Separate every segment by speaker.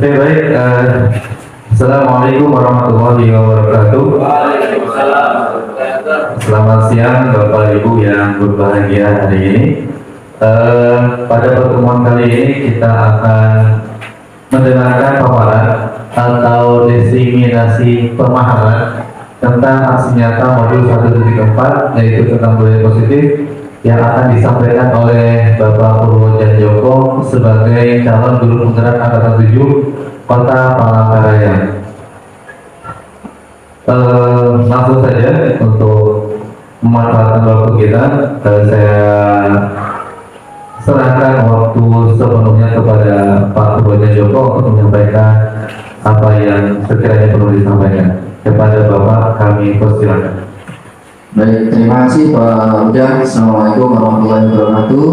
Speaker 1: Oke, baik. Assalamualaikum warahmatullahi wabarakatuh.
Speaker 2: Waalaikumsalam.
Speaker 1: Selamat siang Bapak Ibu yang berbahagia hari ini. Pada pertemuan kali ini kita akan mendengarkan paparan atau diseminasi pemahaman tentang aksi nyata modul 1.4, yaitu tentang budaya positif, yang akan disampaikan oleh Bapak Purwojan Joko sebagai calon guru penggerak angkatan 7 Kota Palangkaraya. Langsung saja untuk memanfaatkan waktu kita, saya serahkan waktu sepenuhnya kepada Pak Purwojan Joko untuk menyampaikan apa yang sekiranya perlu disampaikan. Kepada Bapak kami persilakan.
Speaker 3: Baik, terima kasih Pak Ujang. Assalamualaikum warahmatullahi wabarakatuh.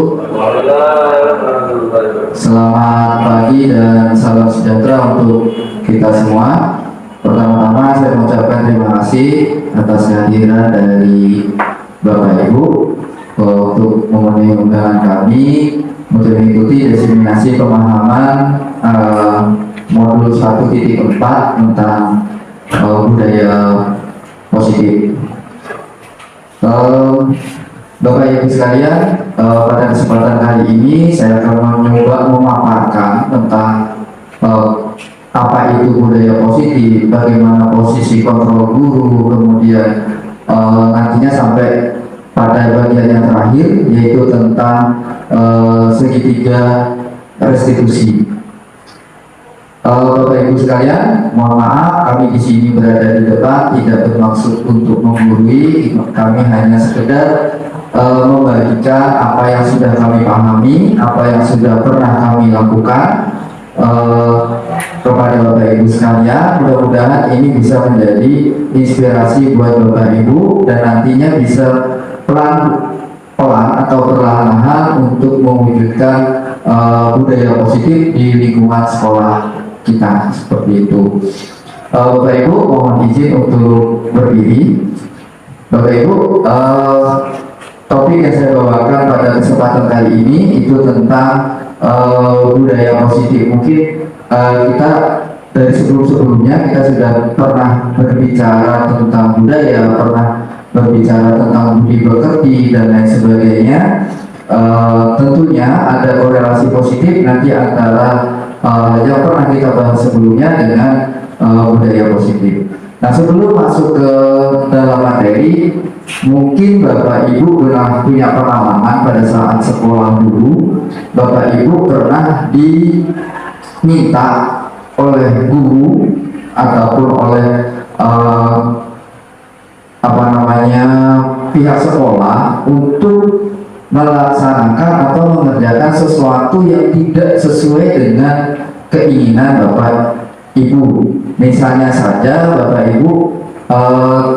Speaker 3: Selamat pagi dan salam sejahtera untuk kita semua. Pertama-tama saya mengucapkan terima kasih atas kehadiran dari Bapak Ibu untuk memenuhi undangan kami untuk mengikuti diseminasi pemahaman modul 1.4 tentang budaya positif. Bapak Ibu sekalian, pada kesempatan kali ini saya akan mencoba memaparkan tentang apa itu budaya positif, bagaimana posisi kontrol guru, kemudian nantinya sampai pada bagian yang terakhir, yaitu tentang segitiga restitusi. Bapak Ibu sekalian, mohon maaf kami di sini berada di depan tidak bermaksud untuk menggurui, kami hanya sekedar membagikan apa yang sudah kami pahami, apa yang sudah pernah kami lakukan kepada Bapak Ibu sekalian. Mudah-mudahan ini bisa menjadi inspirasi buat Bapak Ibu dan nantinya bisa pelan-pelan atau perlahan-lahan untuk mewujudkan budaya positif di lingkungan sekolah kita, seperti itu. Bapak Ibu mohon izin untuk berdiri. Bapak Ibu, topik yang saya bawakan pada kesempatan kali ini itu tentang budaya positif. Mungkin kita dari sebelum-sebelumnya kita sudah pernah berbicara tentang budaya, pernah berbicara tentang budi pekerti dan lain sebagainya. Tentunya ada korelasi positif nanti antara yang pernah kita bahas sebelumnya dengan budaya positif. Nah, sebelum masuk ke dalam materi, mungkin Bapak Ibu pernah punya pengalaman pada saat sekolah dulu. Bapak Ibu pernah diminta oleh guru ataupun oleh pihak sekolah untuk melaksanakan atau mengerjakan sesuatu yang tidak sesuai dengan keinginan Bapak Ibu. Misalnya saja Bapak Ibu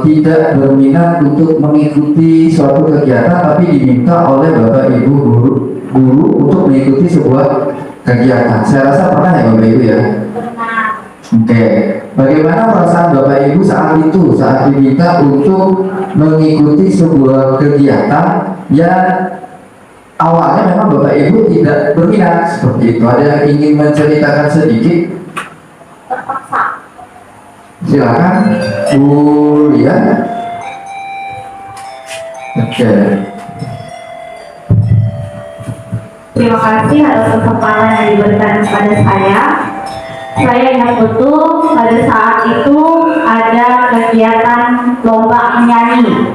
Speaker 3: tidak berminat untuk mengikuti suatu kegiatan, tapi diminta oleh Bapak Ibu guru untuk mengikuti sebuah kegiatan. Saya rasa pernah ya Bapak Ibu ya? Oke. Bagaimana perasaan Bapak Ibu saat itu, saat diminta untuk mengikuti sebuah kegiatan yang awalnya memang Bapak Ibu tidak berminat seperti itu? Ada yang ingin menceritakan sedikit?
Speaker 4: Terpaksa.
Speaker 3: Silakan, Bu Lia. Oke.
Speaker 4: Terima kasih atas kesempatan yang diberikan kepada saya. Saya ingat betul pada saat itu ada kegiatan lomba menyanyi.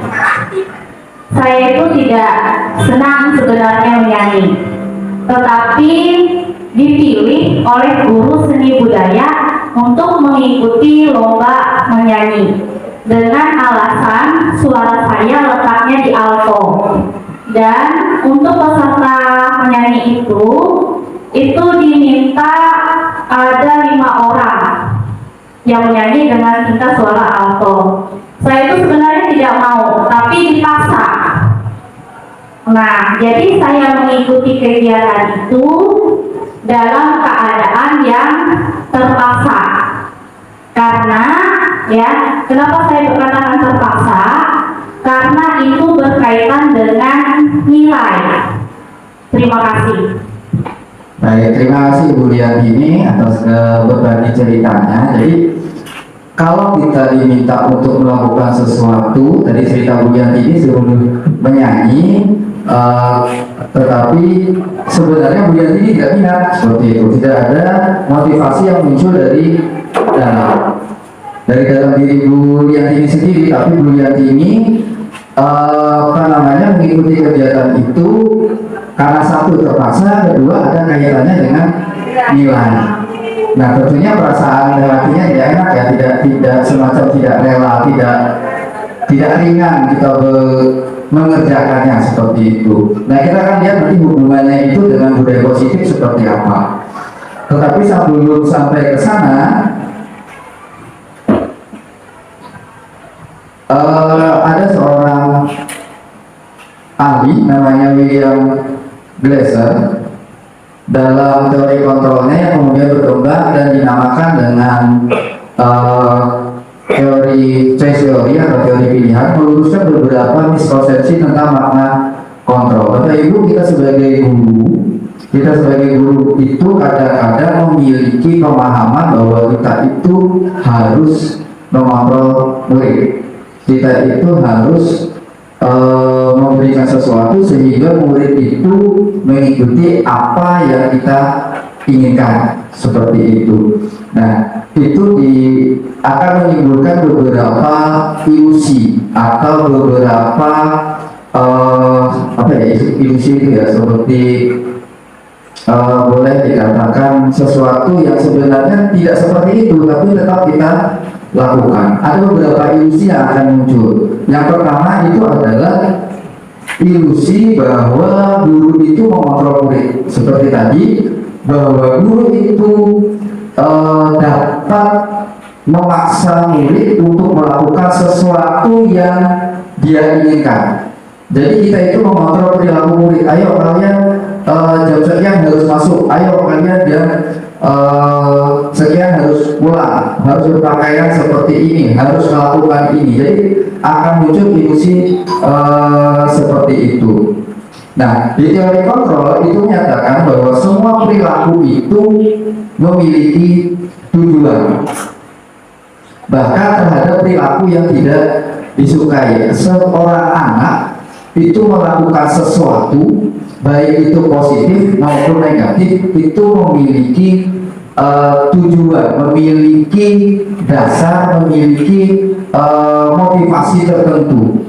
Speaker 4: Saya itu tidak senang sebenarnya menyanyi, tetapi dipilih oleh guru seni budaya untuk mengikuti lomba menyanyi dengan alasan suara saya letaknya di alto, dan untuk peserta menyanyi itu diminta ada 5 orang yang menyanyi dengan tingkat suara alto. Saya itu sebenarnya tidak mau, tapi dipaksa. Nah, jadi saya mengikuti kegiatan itu dalam keadaan yang terpaksa. Karena kenapa saya berkatakan terpaksa? Karena itu berkaitan dengan nilai. Terima kasih.
Speaker 3: Baik, terima kasih Bu Liantini atas berbagi ceritanya. Jadi kalau kita diminta untuk melakukan sesuatu, tadi cerita Bu Liantini suruh menyanyi, tetapi sebenarnya Bu Liantini tidak minat seperti itu. Tidak ada motivasi yang muncul dari dalam diri Bu Liantini sendiri, tapi Bu Liantini mengikuti kegiatan itu karena satu terpaksa, kedua ada kaitannya dengan nilai. Nah tentunya perasaan hatinya tidak enak ya, tidak semacam tidak rela, tidak ringan kita mengerjakannya seperti itu. Nah kita akan lihat nanti hubungannya itu dengan budaya positif seperti apa. Tetapi sebelum sampai ke sana, ada seorang ahli namanya William Glasser dalam teori kontrolnya yang kemudian berkembang dan dinamakan dengan teori choice theory atau teori pilihan, meluruskan beberapa miskonsepsi tentang makna kontrol. Bapak Ibu, kita sebagai guru itu kadang-kadang memiliki pemahaman bahwa kita itu harus mengontrol murid. Kita itu harus memberikan sesuatu sehingga murid itu mengikuti apa yang kita inginkan, seperti itu. Nah, itu akan menimbulkan beberapa ilusi atau beberapa ilusi itu ya, seperti boleh dikatakan sesuatu yang sebenarnya tidak seperti itu, tapi tetap kita lakukan. Ada beberapa ilusi yang akan muncul. Yang pertama itu adalah ilusi bahwa guru itu mengontrol murid. Seperti tadi, bahwa guru itu dapat memaksa murid untuk melakukan sesuatu yang dia inginkan. Jadi kita itu mengontrol perilaku murid. Ayo kalian jam sekian harus masuk. Ayo kalian jam sekian harus pulang. Harus berpakaian seperti ini. Harus melakukan ini. Jadi akan muncul ilusi seperti itu. Nah, di teori kontrol itu menyatakan bahwa semua perilaku itu memiliki tujuan. Bahkan terhadap perilaku yang tidak disukai, seorang anak itu melakukan sesuatu, baik itu positif maupun negatif, itu memiliki tujuan, memiliki dasar, memiliki motivasi tertentu.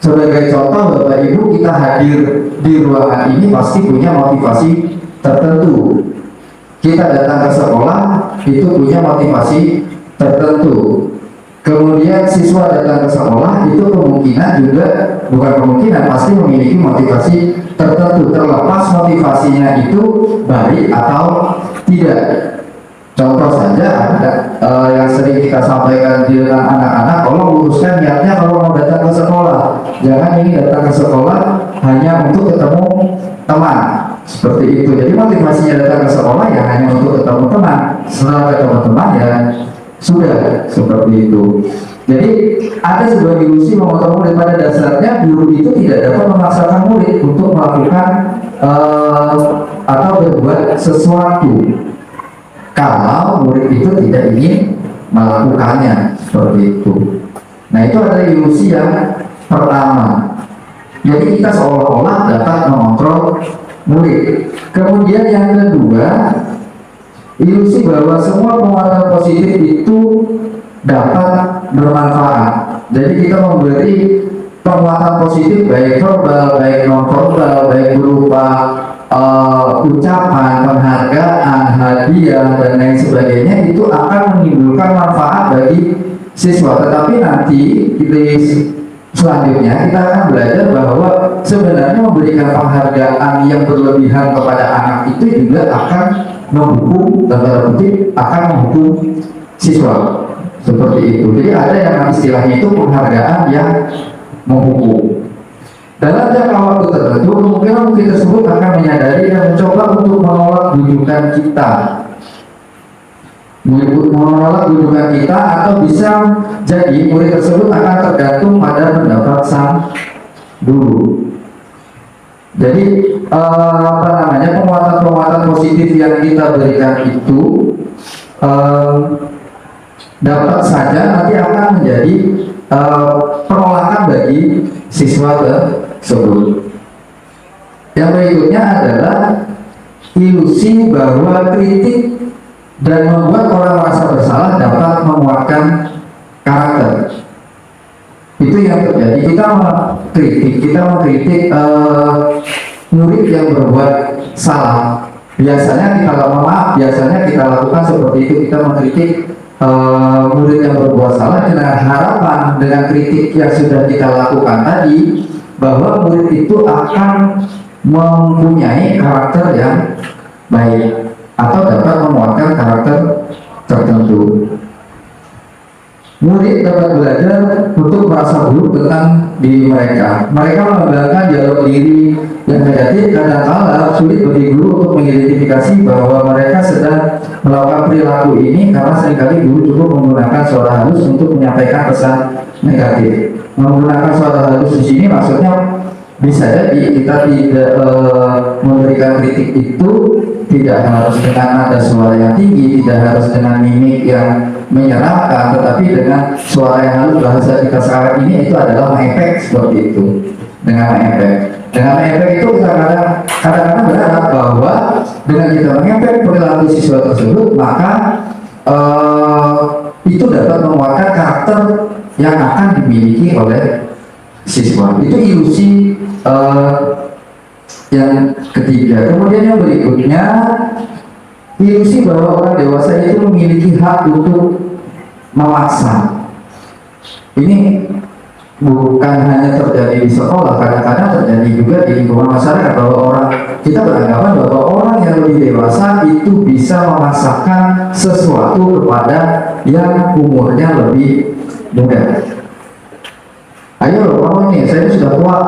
Speaker 3: Sebagai contoh, Bapak Ibu, kita hadir di ruangan ini pasti punya motivasi tertentu. Kita datang ke sekolah itu punya motivasi tertentu. Kemudian siswa datang ke sekolah itu kemungkinan juga, bukan kemungkinan, pasti memiliki motivasi tertentu, terlepas motivasinya itu baik atau tidak. Contoh saja ada yang sering kita sampaikan di anak-anak, kalau luruskan niatnya kalau mau datang ke sekolah, jangan ingin datang ke sekolah hanya untuk ketemu teman, seperti itu. Jadi motivasinya datang ke sekolah ya hanya untuk ketemu teman, setelah ketemu teman ya sudah, seperti itu. Jadi ada sebuah ilusi mengontrol murid. Pada dasarnya guru itu tidak dapat memaksakan murid untuk melakukan atau berbuat sesuatu kalau murid itu tidak ingin melakukannya, seperti itu. Nah, itu adalah ilusi yang pertama. Jadi kita seolah-olah dapat mengontrol murid. Kemudian yang kedua, ilusi bahwa semua penguatan positif itu dapat bermanfaat. Jadi kita memberi penguatan positif baik verbal, baik non verbal, baik berupa ucapan, penghargaan, hadiah dan lain sebagainya, itu akan menimbulkan manfaat bagi siswa. Tetapi nanti selanjutnya kita akan belajar bahwa sebenarnya memberikan penghargaan yang berlebihan kepada anak itu juga akan menghukum, akan menghukum siswa, seperti itu. Jadi ada yang istilahnya itu penghargaan yang menghukum. Dalam jangka waktu tertentu, kemungkinan murid tersebut akan menyadari dan mencoba untuk menolak rujukan kita. Menolak rujukan kita, atau bisa jadi murid tersebut akan tergantung pada pendapat sang guru. Jadi apa namanya, penguatan-penguatan positif yang kita berikan itu dapat saja nanti akan menjadi penolakan bagi siswa tersebut. Yang berikutnya adalah ilusi bahwa kritik dan membuat orang merasa bersalah dapat menguatkan karakter. Itu yang terjadi. Kita mengkritik murid yang berbuat salah. Biasanya kita lakukan seperti itu. Kita mengkritik murid yang berbuat salah dengan harapan, dengan kritik yang sudah kita lakukan tadi, bahwa murid itu akan mempunyai karakter yang baik atau dapat menguatkan karakter tertentu. Murid dapat belajar untuk merasa buruk tentang diri mereka. Mereka mengembangkan dialog diri yang negatif. Kadang-kala sulit bagi guru untuk mengidentifikasi bahwa mereka sedang melakukan perilaku ini, karena seringkali guru cukup menggunakan suara halus untuk menyampaikan pesan negatif. Menggunakan suara halus di sini maksudnya bisa jadi kita tidak memberikan kritik itu tidak harus dengan nada suara yang tinggi, tidak harus dengan mimik yang menyeramkan, tetapi dengan suara yang halus. Bahasa kita sekarang ini itu adalah mengefek, seperti itu. Dengan mengefek itu kita kadang-kadang berharap bahwa dengan kita mengefek perilaku siswa tersebut, maka itu dapat menguatkan karakter yang akan dimiliki oleh siswa. Itu ilusi yang ketiga. Kemudian yang berikutnya, ilusi bahwa orang dewasa itu memiliki hak untuk memaksa. Ini bukan hanya terjadi di sekolah, kadang-kadang terjadi juga di lingkungan masyarakat, bahwa kita beranggapan bahwa orang yang lebih dewasa itu bisa memaksakan sesuatu kepada yang umurnya lebih muda. Ayo, kamu nih, saya sudah tua,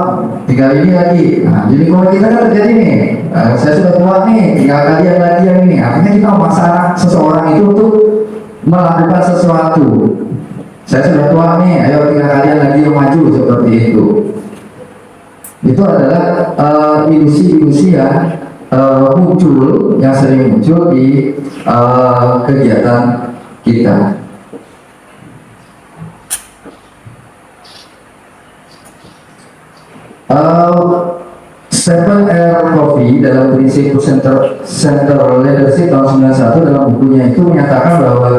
Speaker 3: tinggal ini lagi. Nah, jadi kalau kita kan terjadi nih, saya sudah tua nih, tinggal kalian lagi yang ini. Artinya kita memaksa seseorang itu untuk melakukan sesuatu. Saya sudah tua nih, ayo tinggal kalian lagi yang maju, seperti itu. Itu adalah ilusi-ilusi yang muncul, yang sering muncul di kegiatan kita. Stephen R. Covey dalam prinsip Center Leadership tahun 91 dalam bukunya itu menyatakan bahwa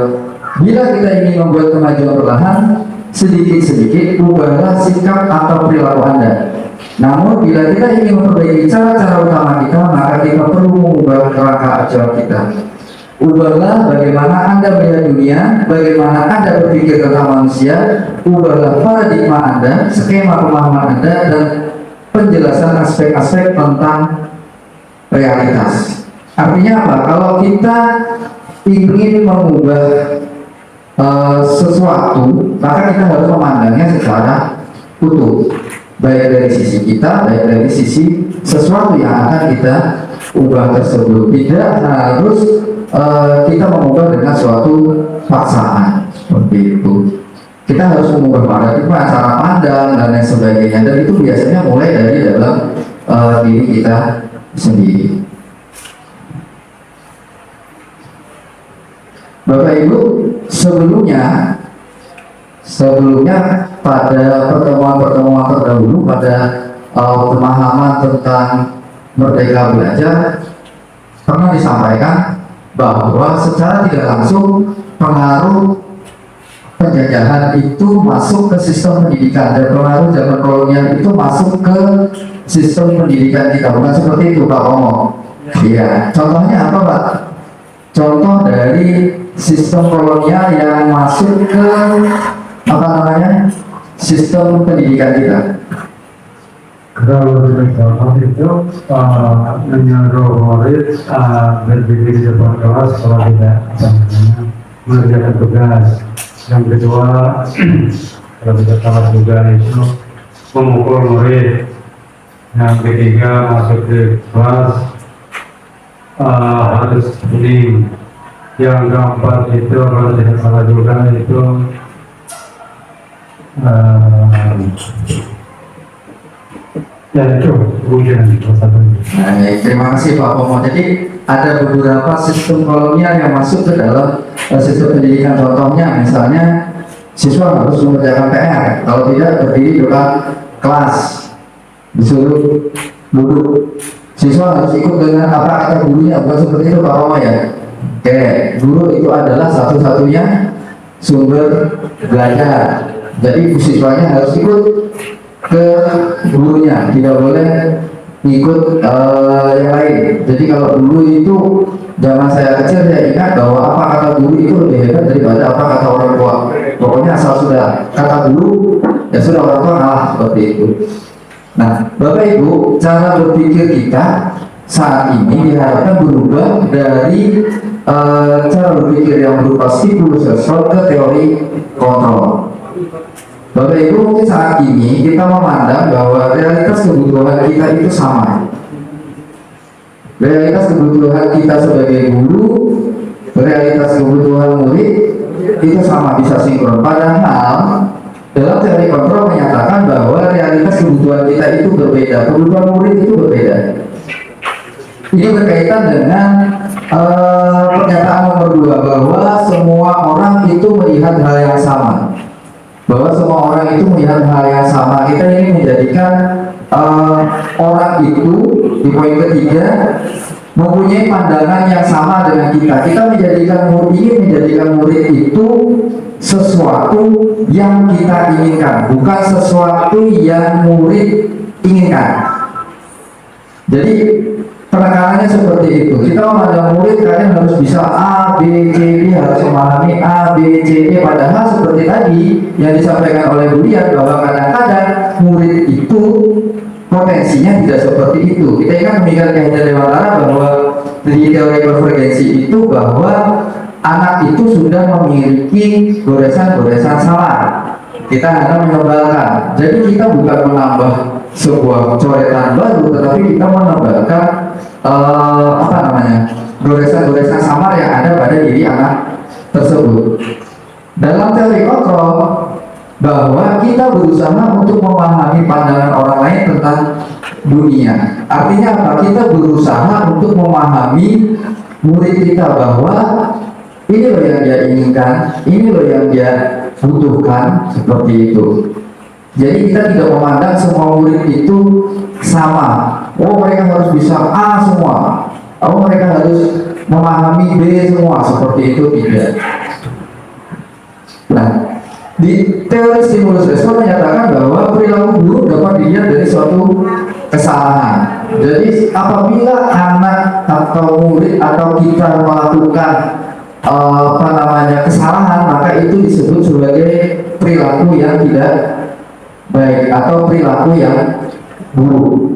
Speaker 3: bila kita ingin membuat kemajuan perlahan, sedikit-sedikit ubahlah sikap atau perilaku Anda. Namun bila kita ingin memperbaiki cara-cara utama kita, maka kita perlu mengubah kerangka acuan kita. Ubahlah bagaimana Anda melihat dunia, bagaimana Anda berpikir tentang manusia. Ubahlah paradigma Anda, skema pemahaman Anda, dan penjelasan aspek-aspek tentang realitas. Artinya apa? Kalau kita ingin mengubah sesuatu, maka kita harus memandangnya secara utuh, baik dari sisi kita, baik dari sisi sesuatu yang akan kita ubah tersebut. Tidak harus kita mengubah dengan suatu paksaan, seperti itu. Kita harus mengubah paradigma, cara pandang, dan lain sebagainya. Dan itu biasanya mulai dari dalam diri kita sendiri. Bapak Ibu, sebelumnya pada pertemuan-pertemuan terdahulu, pada pemahaman tentang Merdeka Belajar, pernah disampaikan bahwa secara tidak langsung pengaruh penjajahan itu masuk ke sistem pendidikan, dan pengaruh zaman kolonial itu masuk ke sistem pendidikan kita. Bukan seperti itu Pak Romo. Iya. Contohnya apa Pak? Contoh dari sistem kolonial yang masuk ke sistem pendidikan kita.
Speaker 2: Kalau contoh itu menyuruh murid berpikir di depan kelas kalau tidak mengerjakan tugas. Yang kedua, kalau tidak salah juga itu memukul murid. Yang ketiga, masuk ke kelas harus hening. Yang keempat itu kalau tidak salah juga itu Ya itu ujian satu.
Speaker 3: Baik, terima kasih Pak Pomo. Jadi ada beberapa sistem kolonial yang masuk ke dalam sistem pendidikan. Contohnya misalnya siswa harus mengerjakan PR, kalau tidak berdiri di depan kelas, disuruh duduk. Siswa harus ikut dengan apa kata gurunya, bukan seperti itu Pak Pomo ya. Oke, guru itu adalah satu-satunya sumber belajar. Jadi siswanya harus ikut ke gurunya, tidak boleh ngikut yang lain. Jadi kalau dulu itu zaman saya kecil, saya ingat bahwa apa kata guru itu lebih hebat daripada apa kata orang tua. Pokoknya asal sudah kata guru, ya sudah orang tua kalah, seperti itu. Nah, Bapak Ibu, cara berpikir kita saat ini diharapkan berubah dari cara berpikir yang berupa stimulus respon ke teori kontrol. Bapak Ibu, mungkin saat ini kita memandang bahwa realitas kebutuhan kita itu sama. Realitas kebutuhan kita sebagai guru, realitas kebutuhan murid itu sama, bisa sinkron. Padahal dalam teori kontrol menyatakan bahwa realitas kebutuhan kita itu berbeda, kebutuhan murid itu berbeda. Ini berkaitan dengan pernyataan nomor 2 bahwa semua orang itu melihat hal yang sama. Bahwa semua orang itu melihat hal yang sama. Kita ini menjadikan orang itu di poin ketiga mempunyai pandangan yang sama dengan kita. Kita menjadikan murid itu sesuatu yang kita inginkan, bukan sesuatu yang murid inginkan. Jadi penekanannya seperti itu. Kita memandang murid, kalian harus bisa A, B, C, D, harus memahami A, B, C, D. Padahal seperti tadi yang disampaikan oleh Bu Dian bahwa kadang-kadang murid itu potensinya tidak seperti itu. Kita ingat pemikiran Kehenda Dewantara bahwa di teori konvergensi itu bahwa anak itu sudah memiliki goresan-goresan salah. Kita hanya menebalkan. Jadi kita bukan menambah sebuah coretan baru, tetapi kita menambahkan goresan-goresan samar yang ada pada diri anak tersebut. Dalam teori kontrol, bahwa kita berusaha untuk memahami pandangan orang lain tentang dunia. Artinya apa? Kita berusaha untuk memahami murid kita bahwa ini loh yang dia inginkan, ini loh yang dia butuhkan, seperti itu. Jadi kita tidak memandang semua murid itu sama. Oh, mereka harus bisa A semua. Oh, mereka harus memahami B semua, seperti itu, tidak. Nah, di teori stimulus respon menyatakan bahwa perilaku buruk dapat dilihat dari suatu kesalahan. Jadi apabila anak atau murid atau kita melakukan kesalahan, maka itu disebut sebagai perilaku yang tidak baik atau perilaku yang buruk.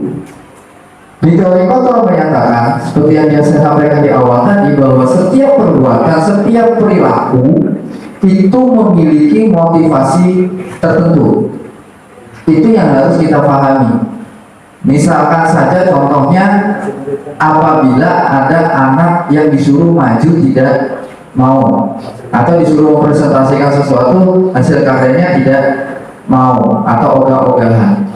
Speaker 3: Di teori kontrol menyatakan, seperti yang saya sampaikan di awal tadi, bahwa setiap perbuatan, setiap perilaku itu memiliki motivasi tertentu. Itu yang harus kita pahami. Misalkan saja contohnya, apabila ada anak yang disuruh maju tidak mau, atau disuruh mempresentasikan sesuatu, hasil karyanya tidak mau, atau ogah-ogahan.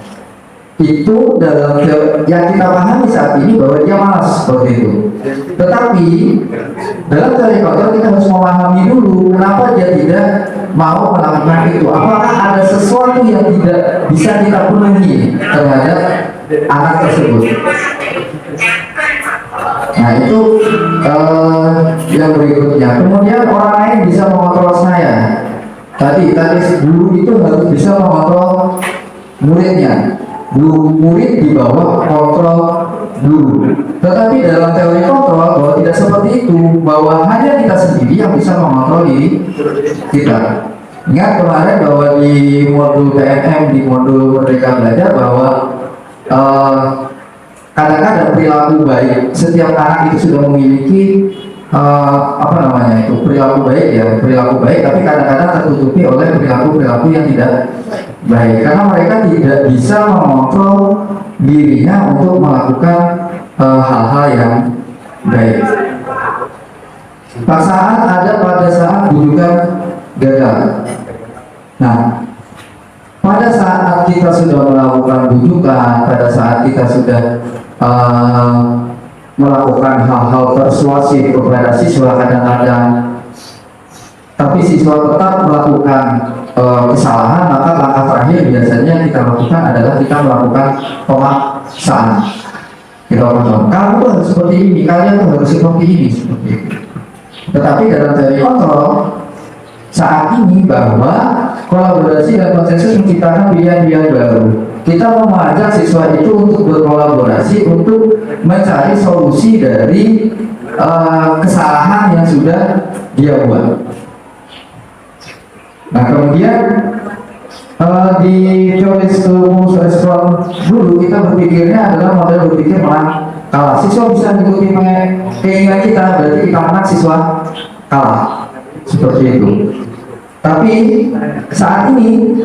Speaker 3: Itu dalam yang kita pahami saat ini bahwa dia malas, seperti itu. Tetapi dalam teori kontrol kita harus memahami dulu kenapa dia tidak mau melakukan itu. Apakah ada sesuatu yang tidak bisa kita penuhi terhadap anak tersebut? Nah, itu yang berikutnya. Kemudian orang lain bisa mengontrol saya. Tadi guru itu harus bisa mengontrol muridnya. Murid di bawah kontrol guru. Tetapi dalam teori kontrol bahwa tidak seperti itu, bahwa hanya kita sendiri yang bisa mengontrol diri kita. Ingat kemarin bahwa di modul PNM, di modul Merdeka Belajar, bahwa kadang-kadang perilaku baik, setiap anak itu sudah memiliki perilaku baik, tapi kadang-kadang tertutupi oleh perilaku yang tidak baik, karena mereka tidak bisa mengontrol dirinya untuk melakukan hal-hal yang baik. Pasangan ada pada saat bujukan gagal. Nah, pada saat kita sudah melakukan bujukan, pada saat kita sudah melakukan hal-hal persuasif kepada siswa kadang-kadang, tapi siswa tetap melakukan kesalahan, maka langkah terakhir biasanya kita lakukan adalah kita melakukan pemaksaan. Kita lakukan, kamu harus seperti ini, kalian harus seperti ini, seperti itu. Tetapi dalam teori kontrol saat ini bahwa kolaborasi dan konsensus menciptakan pilihan-pilihan baru. Kita mengajak siswa itu untuk berkolaborasi untuk mencari solusi dari kesalahan yang sudah dia buat. Nah, kemudian di teori rumus respon dulu kita berpikirnya adalah model berpikir menang kalah. Siswa bisa mengikuti keinginan kita, berarti kita menang, siswa kalah, seperti itu. Tapi saat ini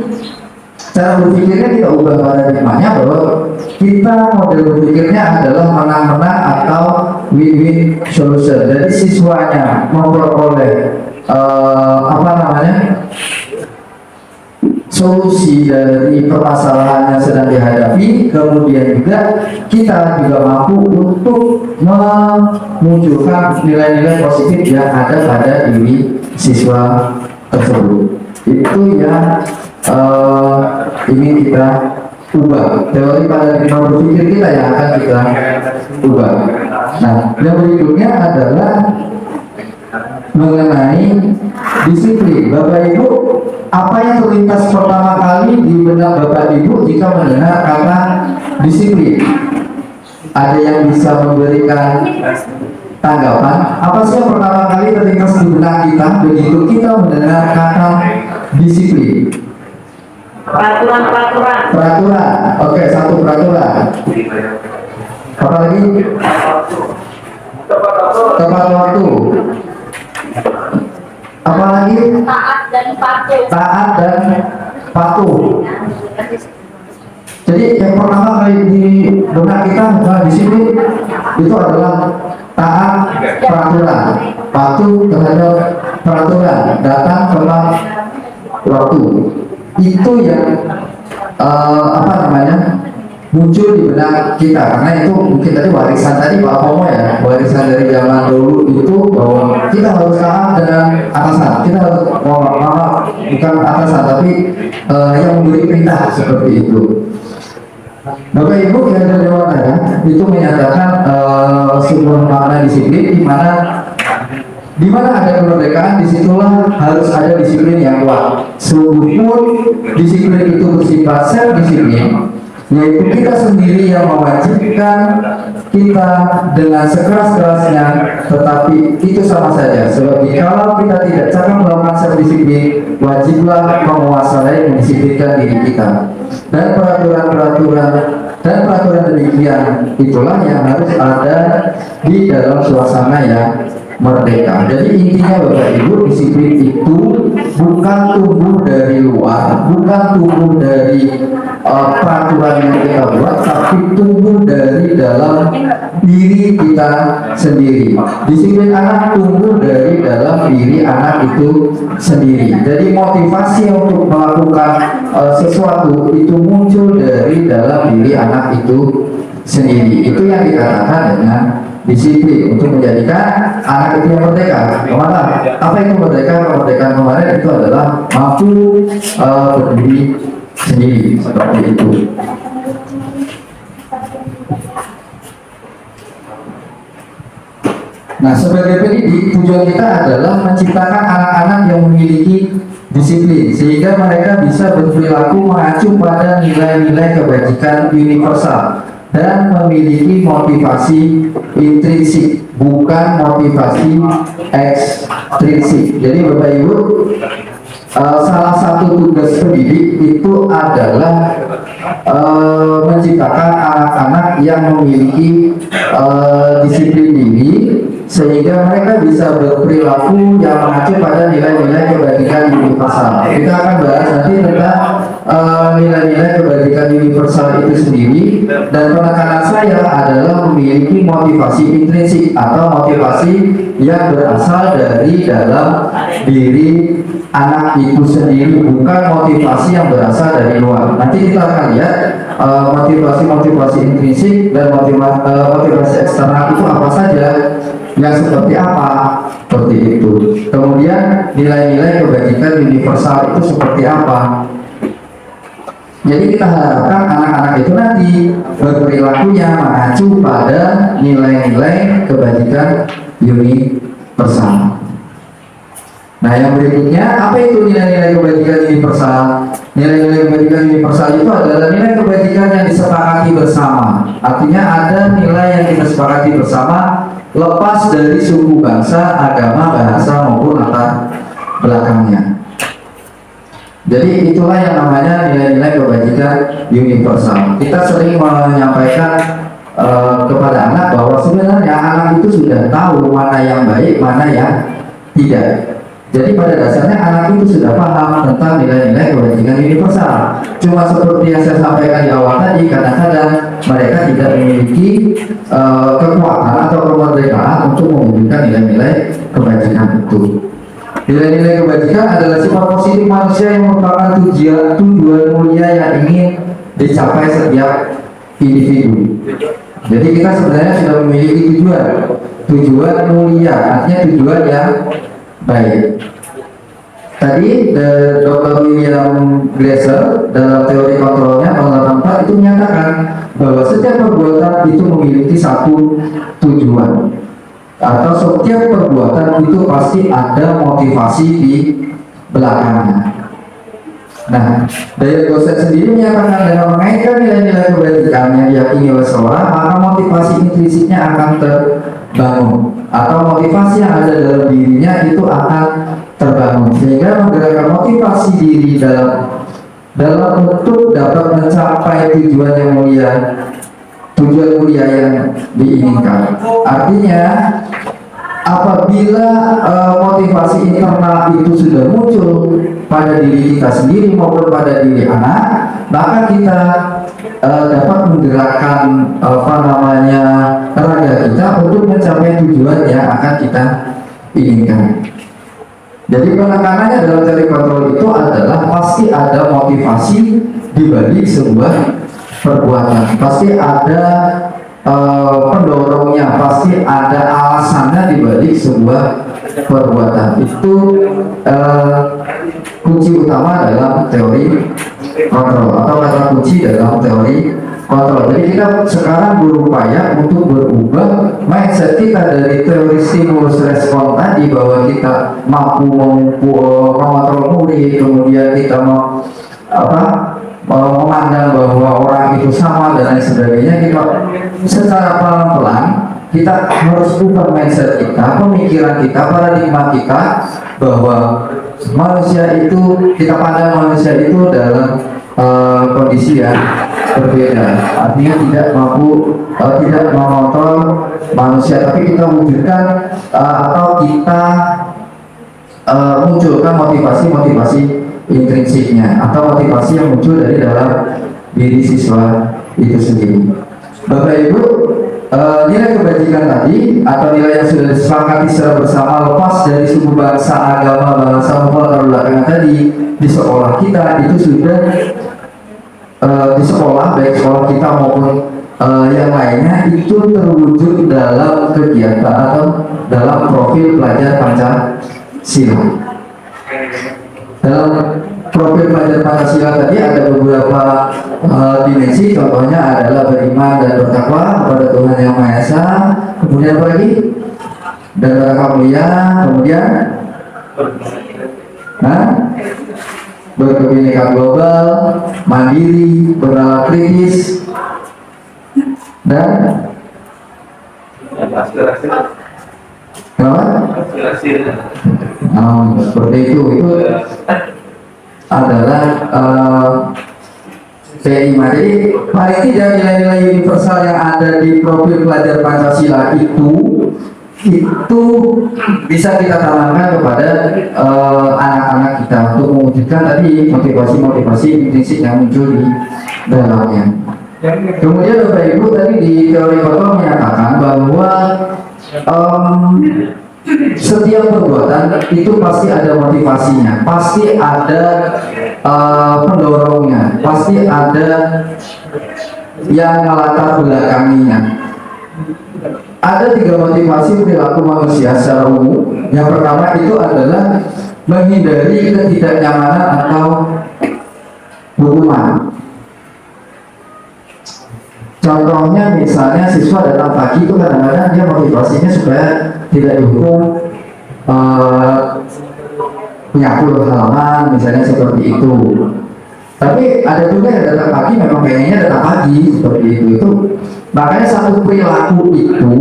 Speaker 3: cara berpikirnya kita ubah paradigmanya bahwa kita model berpikirnya adalah menang-menang atau win-win solution. Jadi siswanya memperoleh solusi dari permasalahan yang sedang dihadapi, kemudian juga kita juga mampu untuk memunculkan nilai-nilai positif yang ada pada diri siswa tersebut. Itu yang ingin kita ubah, teori paradigma berpikir kita yang akan kita ubah. Nah, yang berikutnya adalah mengenai disiplin. Bapak Ibu, apa yang terlintas pertama kali di benak Bapak Ibu jika mendengar kata disiplin? Ada yang bisa memberikan tanggapan? Apa sih yang pertama kali terlintas di benak kita begitu kita mendengar kata disiplin? Peraturan. Oke, satu peraturan. Apa lagi? Tepat waktu. Apa lagi?
Speaker 4: Taat dan
Speaker 3: patuh. Jadi yang pertama kali di benak kita adalah disiplin, itu adalah taat peraturan, patuh terhadap peraturan, datang tepat waktu. Itu yang muncul di benak kita, karena itu mungkin tadi warisan tadi Pak Pomo ya, warisan dari zaman dulu itu bahwa kita harus taat dengan atasan, kita harus bukan atasan tapi yang memberi perintah seperti itu. Bapak Ibu yang ada dewasa itu menyatakan sebuah makna disiplin di mana ada kemerdekaan, disitulah harus ada disiplin yang kuat. Sungguhpun disiplin itu bersifat self disiplin, yaitu kita sendiri yang mewajibkan kita dengan sekeras-kerasnya, tetapi itu sama saja. Sebab kalau kita tidak cara melakukan self disiplin, wajiblah menguasai mendisiplinkan diri kita. Dan peraturan demikian itulah yang harus ada di dalam suasana yang merdeka. Jadi intinya Bapak Ibu, disiplin itu bukan tumbuh dari luar, bukan tumbuh dari peraturan yang kita buat, tapi tumbuh dari dalam diri kita sendiri. Disiplin anak tumbuh dari dalam diri anak itu sendiri. Jadi motivasi untuk melakukan sesuatu itu muncul dari dalam diri anak itu sendiri. Itu yang dikatakan dengan disiplin untuk menjadikan anak itu yang merdeka. Kemana? Apa itu merdeka? Kemerdekaan kemarin itu adalah mampu berdiri sendiri, seperti itu. Nah, sebagai pendidik, tujuan kita adalah menciptakan anak-anak yang memiliki disiplin, sehingga mereka bisa berperilaku mengacu pada nilai-nilai kebajikan universal dan memiliki motivasi intrinsik, bukan motivasi ekstrinsik. Jadi Bapak Ibu, salah satu tugas pendidik itu adalah menciptakan anak-anak yang memiliki disiplin diri, sehingga mereka bisa berperilaku yang mengacu pada nilai-nilai kebajikan universal. Kita akan bahas nanti tentang nilai-nilai kebajikan universal itu sendiri, dan penekanan saya adalah memiliki motivasi intrinsik atau motivasi yang berasal dari dalam diri anak itu sendiri, bukan motivasi yang berasal dari luar. Nanti kita akan lihat motivasi intrinsik dan motivasi eksternal itu apa saja, yang seperti apa, seperti itu. Kemudian nilai-nilai kebajikan universal itu seperti apa. Jadi kita harapkan anak-anak itu nanti berperilakunya mengacu pada nilai-nilai kebajikan universal. Nah, yang berikutnya, apa itu nilai-nilai kebajikan universal? Nilai-nilai kebajikan universal itu adalah nilai kebajikan yang disepakati bersama. Artinya ada nilai yang kita sepakati bersama lepas dari suku, bangsa, agama, bahasa maupun latar belakangnya. Jadi itulah yang namanya nilai-nilai kebajikan universal. Kita sering menyampaikan kepada anak bahwa sebenarnya anak itu sudah tahu mana yang baik, mana yang tidak. Jadi pada dasarnya anak itu sudah paham tentang nilai-nilai kebajikan universal. Cuma seperti yang saya sampaikan di awal tadi, kadang-kadang mereka tidak memiliki kekuatan atau kemerdekaan untuk mewujudkan nilai-nilai kebajikan itu. Nilai-nilai kebajikan adalah sifat positif manusia yang merupakan tujuan mulia yang ingin dicapai setiap individu. Jadi kita sebenarnya sudah memiliki tujuan mulia, artinya tujuan yang baik. Tadi Dr. William Glasser dalam teori kontrolnya tahun 84 itu menyatakan bahwa setiap perbuatan itu memiliki satu tujuan, atau setiap perbuatan itu pasti ada motivasi di belakangnya. Nah, dari dosen sendiri menyatakan dengan mengaitkan nilai-nilai kebajikan yang diyakini oleh seorang, maka motivasi intrinsiknya akan terbangun, atau motivasi yang ada dalam dirinya itu akan terbangun, sehingga menggerakkan motivasi diri dalam untuk dapat mencapai tujuan yang mulia, yang diinginkan. Artinya apabila motivasi internal itu sudah muncul pada diri kita sendiri maupun pada diri anak, maka kita dapat menggerakkan raga kita untuk mencapai tujuan yang akan kita inginkan. Jadi penekanannya dalam teori kontrol itu adalah pasti ada motivasi di balik sebuah perbuatan, pasti ada pendorongnya, pasti ada alasannya di balik sebuah perbuatan. Itu kunci utama dalam teori kontrol, atau kata kunci dalam teori kontrol. Jadi kita sekarang berupaya untuk berubah mindset kita dari teori stimulus respon tadi, bahwa kita mampu mengontrol murid, kemudian kita memandang bahwa orang itu sama dan lain sebagainya. Kita secara pelan-pelan kita harus ubah mindset kita, pemikiran kita, paradigma kita, bahwa manusia itu, kita pandang manusia itu dalam kondisi yang berbeda. Artinya tidak mengontrol manusia, tapi kita wujudkan atau kita munculkan motivasi intrinsiknya, atau motivasi yang muncul dari dalam diri siswa itu sendiri. Bapak Ibu, nilai kebajikan tadi atau nilai yang sudah disepakati secara bersama lepas dari suku, bangsa, agama, bahasa maupun latar belakang tadi di sekolah kita itu sudah di sekolah, baik sekolah kita maupun yang lainnya, itu terwujud dalam kegiatan atau dalam profil pelajar Pancasila. Dalam profil pelajar Pancasila tadi ada beberapa dimensi, contohnya adalah beriman dan bertakwa kepada Tuhan Yang Maha Esa, kemudian apa lagi? Dan bertakwa mulia, kemudian berkebinekaan global, mandiri, bernalar kritis, dan seperti itu adalah P5. Jadi paling tidak nilai-nilai universal yang ada di profil pelajar Pancasila itu bisa kita tanamkan kepada anak-anak kita untuk mewujudkan tadi motivasi intrinsik yang muncul di dalamnya. Kemudian Bapak Ibu tadi di teori kontrol menyatakan bahwa setiap perbuatan itu pasti ada motivasinya, pasti ada pendorongnya, pasti ada yang melatar belakanginya. Ada 3 motivasi perilaku manusia secara umum. Yang pertama itu adalah menghindari ketidaknyamanan atau hukuman. Contohnya misalnya siswa datang pagi itu kadang-kadang dia motivasinya supaya tidak dihukum menyapu halaman, misalnya seperti itu. Tapi ada juga yang datang pagi memang pengennya datang pagi seperti itu. Makanya satu perilaku itu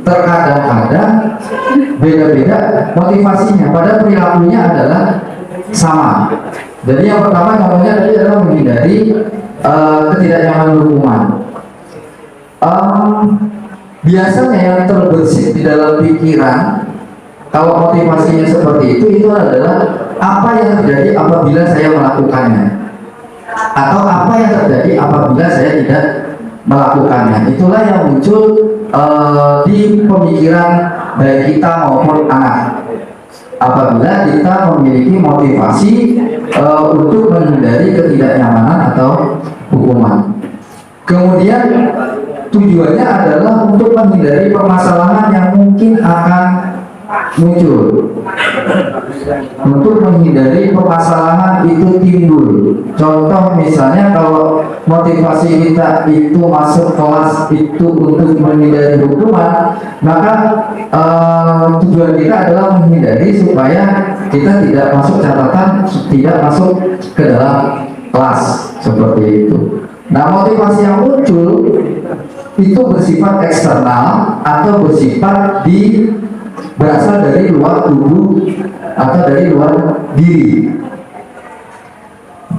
Speaker 3: terkadang-kadang beda-beda motivasinya, pada perilakunya adalah sama. Jadi yang pertama contohnya tadi adalah menghindari ketidaknyamanan hukuman. Biasanya yang terbersih di dalam pikiran kalau motivasinya seperti itu adalah apa yang terjadi apabila saya melakukannya, atau apa yang terjadi apabila saya tidak melakukannya. Itulah yang muncul di pemikiran baik kita maupun anak apabila kita memiliki motivasi untuk menghindari ketidaknyamanan atau hukuman. Kemudian tujuannya adalah untuk menghindari permasalahan yang mungkin akan muncul, untuk menghindari permasalahan itu timbul. Contoh misalnya kalau motivasi kita itu masuk kelas itu untuk menghindari hukuman, maka tujuan kita adalah menghindari supaya kita tidak masuk catatan, tidak masuk ke dalam kelas seperti itu. Nah, motivasi yang muncul itu bersifat eksternal atau bersifat berasal dari luar tubuh atau dari luar diri.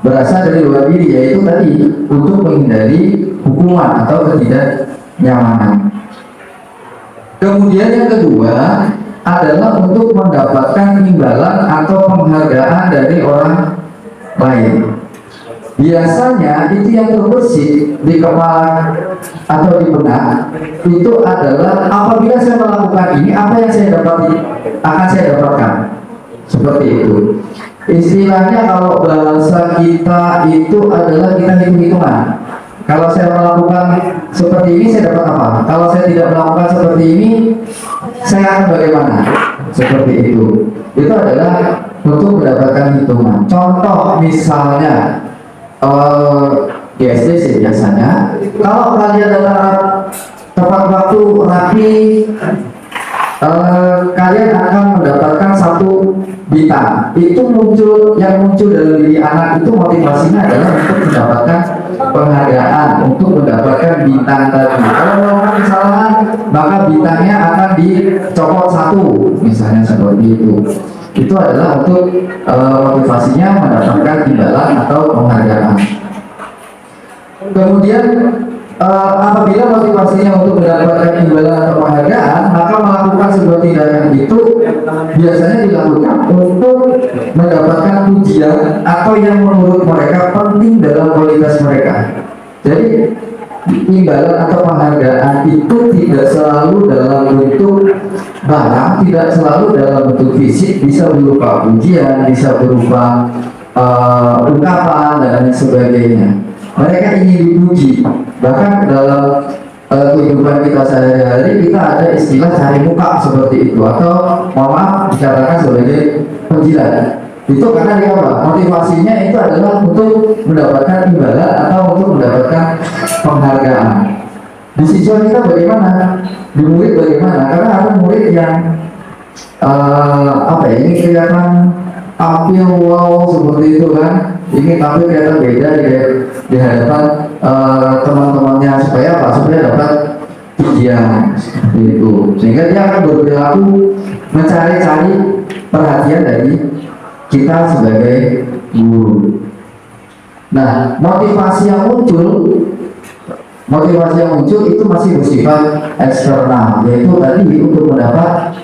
Speaker 3: Berasal dari luar diri, yaitu tadi untuk menghindari hukuman atau ketidaknyamanan. Kemudian yang kedua adalah untuk mendapatkan imbalan atau penghargaan dari orang lain. Biasanya itu yang terbersih di kepala atau di benak itu adalah apabila saya melakukan ini, apa yang saya akan saya dapatkan, seperti itu. Istilahnya kalau bahasa kita itu adalah kita hitung-hitungan. Kalau saya melakukan seperti ini saya dapat apa? Kalau saya tidak melakukan seperti ini saya akan bagaimana? Seperti itu. Itu adalah untuk mendapatkan hitungan. Contoh misalnya di SD sih biasanya kalau kalian datang tepat waktu rapi, kalian akan mendapatkan 1 bintang. Itu yang muncul dalam diri anak itu motivasinya adalah untuk mendapatkan penghargaan, untuk mendapatkan bintang tadi. Kalau melakukan kesalahan maka bintangnya akan dicopot 1, misalnya seperti itu. Itu adalah untuk motivasinya mendapatkan imbalan atau penghargaan. Kemudian apabila motivasinya untuk mendapatkan imbalan atau penghargaan, maka melakukan sebuah tindakan itu biasanya dilakukan untuk mendapatkan pujian atau yang menurut mereka penting dalam kualitas mereka. Jadi imbalan atau penghargaan itu tidak selalu dalam bentuk barang, tidak selalu dalam bentuk fisik, bisa berupa pujian, bisa berupa ungkapan dan sebagainya. Mereka ingin dipuji. Bahkan dalam kehidupan kita sehari-hari kita ada istilah cari muka seperti itu, atau maaf dikatakan sebagai penjilat. Itu karena dia apa? Motivasinya itu adalah untuk mendapatkan imbalan atau untuk mendapatkan penghargaan. Di siswa kita bagaimana? Di murid bagaimana? Karena ada murid yang ini kelihatan tampil wow seperti itu kan, ini tampil kelihatan beda di hadapan teman-temannya supaya apa? Supaya dapat pujian seperti itu, sehingga dia akan berperilaku mencari-cari perhatian dari kita sebagai guru. Nah, motivasi yang muncul itu masih bersifat eksternal, yaitu tadi untuk mendapat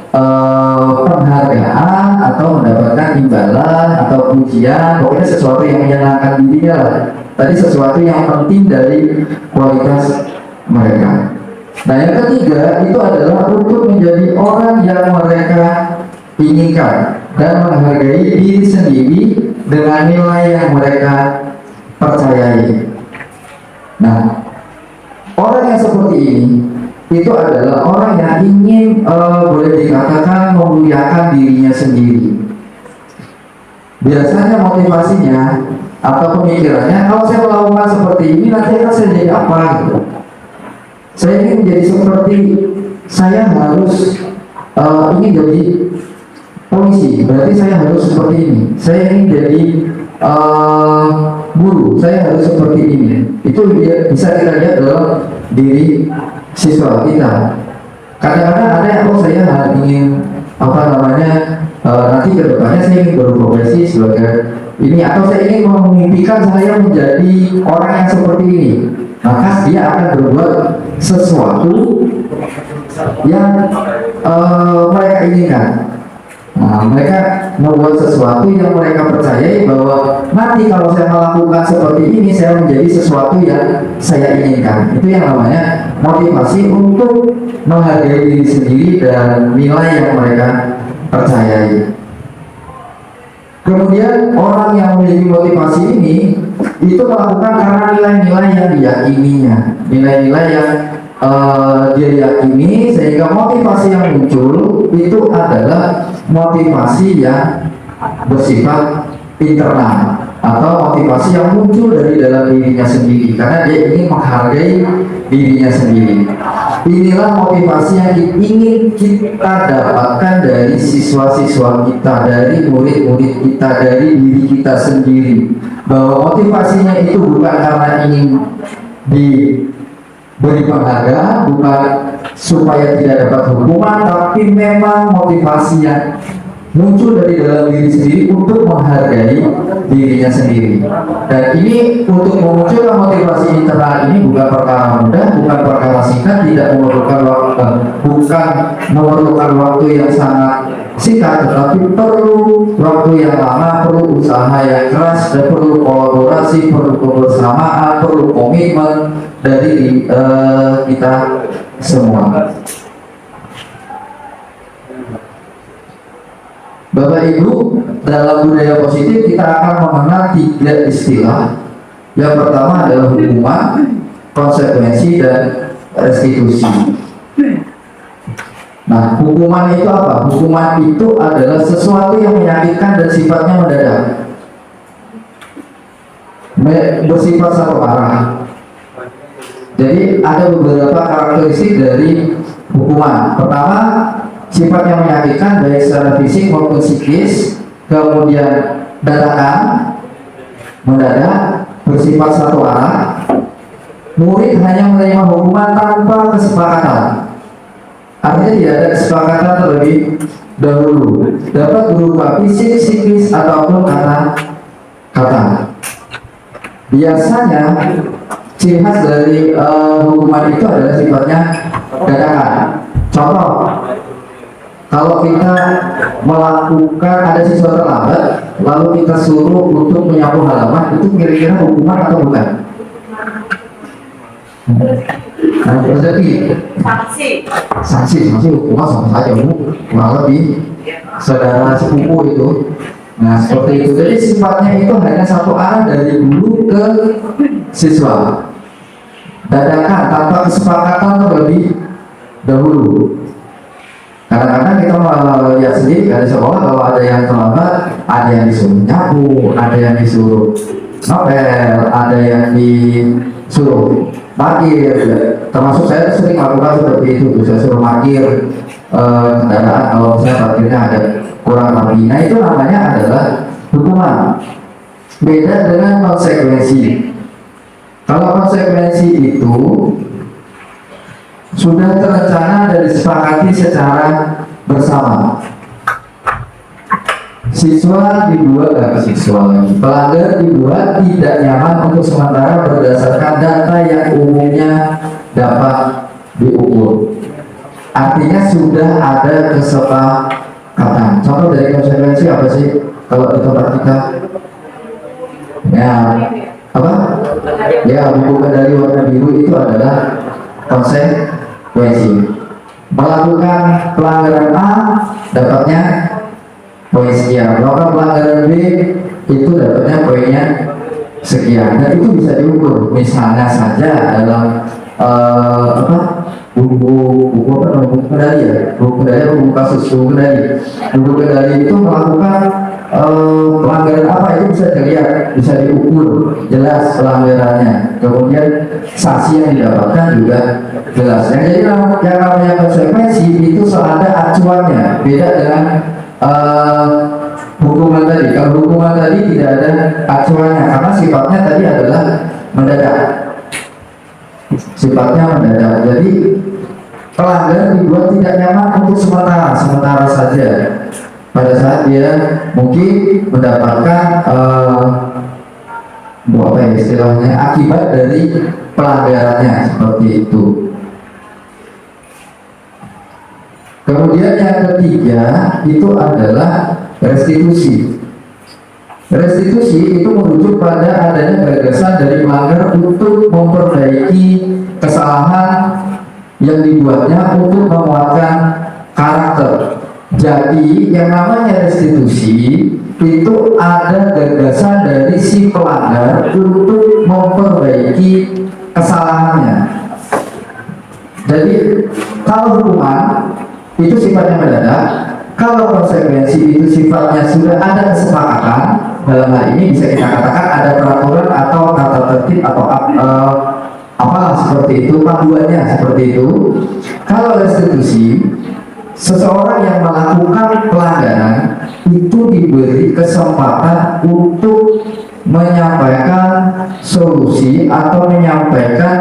Speaker 3: penghargaan atau mendapatkan imbalan atau pujian, pokoknya sesuatu yang menyenangkan dirinya lah. Tadi sesuatu yang penting dari kualitas mereka. Nah, yang ketiga itu adalah untuk menjadi orang yang mereka inginkan dan menghargai diri sendiri dengan nilai yang mereka percayai. Nah, orang yang seperti ini itu adalah orang yang ingin boleh dikatakan memuliakan dirinya sendiri. Biasanya motivasinya atau pemikirannya, kalau saya melakukan seperti ini nanti akan saya jadi apa gitu. Saya ingin menjadi seperti, saya harus ingin jadi polisi, berarti saya harus seperti ini. Saya ingin jadi guru, saya harus seperti ini. Itu bisa kita lihat dalam diri siswa kita. Kadang-kadang ada yang saya ingin nanti kedepannya saya ingin berprofesi sebagai ini, atau saya ingin memimpikan saya menjadi orang yang seperti ini. Maka dia akan berbuat sesuatu yang mereka inginkan. Nah, mereka membuat sesuatu yang mereka percayai bahwa nanti kalau saya melakukan seperti ini, saya menjadi sesuatu yang saya inginkan. Itu yang namanya motivasi untuk menghargai diri sendiri dan nilai yang mereka percayai. Kemudian orang yang memiliki motivasi ini itu melakukan karena nilai-nilai yang diyakininya, nilai-nilai yang dia yakini, sehingga motivasi yang muncul itu adalah motivasi yang bersifat internal atau motivasi yang muncul dari dalam dirinya sendiri karena dia ingin menghargai dirinya sendiri. Inilah motivasi yang ingin kita dapatkan dari siswa-siswa kita, dari murid-murid kita, dari diri kita sendiri, bahwa motivasinya itu bukan karena ingin diberi penghargaan, bukan supaya tidak dapat hukuman, tapi memang motivasi yang muncul dari dalam diri sendiri untuk menghargai dirinya sendiri. Dan ini untuk memunculkan motivasi internal ini bukan perkara mudah, bukan perkara singkat, tidak memerlukan waktu, bukan memerlukan waktu yang sangat singkat, tetapi perlu waktu yang lama, perlu usaha yang keras, dan perlu kolaborasi, perlu kebersamaan, perlu komitmen dari kita semua. Bapak Ibu, dalam budaya positif kita akan mengenal 3 istilah. Yang pertama adalah hukuman, konsekuensi, dan restitusi. Nah, hukuman itu apa? Hukuman itu adalah sesuatu yang menyakitkan dan sifatnya mendadak, bersifat satu arah. Jadi ada beberapa karakteristik dari hukuman. Pertama, sifatnya menyakitkan baik secara fisik maupun psikis, kemudian dadakan, mendadak, bersifat satu arah. Murid hanya menerima hukuman tanpa kesepakatan, artinya tidak ada kesepakatan terlebih dahulu, dapat berupa fisik, psikis, ataupun kata-kata. Biasanya ciri khas dari hukuman itu adalah sifatnya dadakan. Contoh, kalau kita melakukan, ada siswa terlambat, lalu kita suruh untuk menyapu halaman, itu kira-kira hukuman atau bukan? Nah, berarti sanksi hukuman sama saja, Bu. Kurang lebih saudara sepupu itu. Nah, seperti itu. Jadi sifatnya itu hanya satu arah dari guru ke siswa. Dadakan tanpa kesepakatan terlebih dahulu. Kadang-kadang kita melihat sendiri dari sekolah, kalau ada yang terlambat, ada yang disuruh nyapu, ada yang disuruh ngepel, ada yang disuruh parkir. Termasuk saya sering melakukan seperti itu, saya suruh parkir kendaraan kalau saya parkirnya ada kurang rapi. Nah, itu namanya adalah hukuman. Beda dengan konsekuensi. Kalau konsekuensi itu sudah terencana dan disepakati secara bersama. Pelanggar dibuat tidak nyaman untuk sementara berdasarkan data yang umumnya dapat diukur. Artinya sudah ada kesepakatan. Contoh dari konsekuensi apa sih kalau di tempat kita? Ya, apa? Ya, buku kendali warna biru itu adalah konsekuensi. konsekuensi. Melakukan pelanggaran A dapatnya poin sekian, melakukan pelanggaran B itu dapatnya poinnya sekian, dan itu bisa diukur. Misalnya saja dalam buku kendali ya, buku kendali itu melakukan pelanggaran apa itu bisa dilihat, bisa diukur jelas pelanggarannya, kemudian sanksi yang didapatkan juga jelas. Jadi yang namanya konsekuensi itu selalu ada acuannya, beda dengan hukuman tadi. Kalau hukuman tadi tidak ada acuannya karena sifatnya tadi adalah mendadak, jadi pelanggar dibuat tidak nyaman untuk sementara saja pada saat dia mungkin mendapatkan apa ya istilahnya, akibat dari pelanggarannya seperti itu. Kemudian yang ketiga itu adalah restitusi. Restitusi itu merujuk pada adanya gagasan dari pelanggar untuk memperbaiki kesalahan yang dibuatnya untuk menguatkan karakter. Jadi yang namanya restitusi itu ada gagasan dari si pelanggar untuk memperbaiki kesalahannya. Jadi kalau hukuman itu sifatnya mendadak, kalau konsekuensi itu sifatnya sudah ada kesepakatan. Dalam hal ini bisa kita katakan ada peraturan atau tata tertib atau apalah seperti itu, panduannya seperti itu. Kalau restitusi, seseorang yang melakukan pelanggaran itu diberi kesempatan untuk menyampaikan solusi atau menyampaikan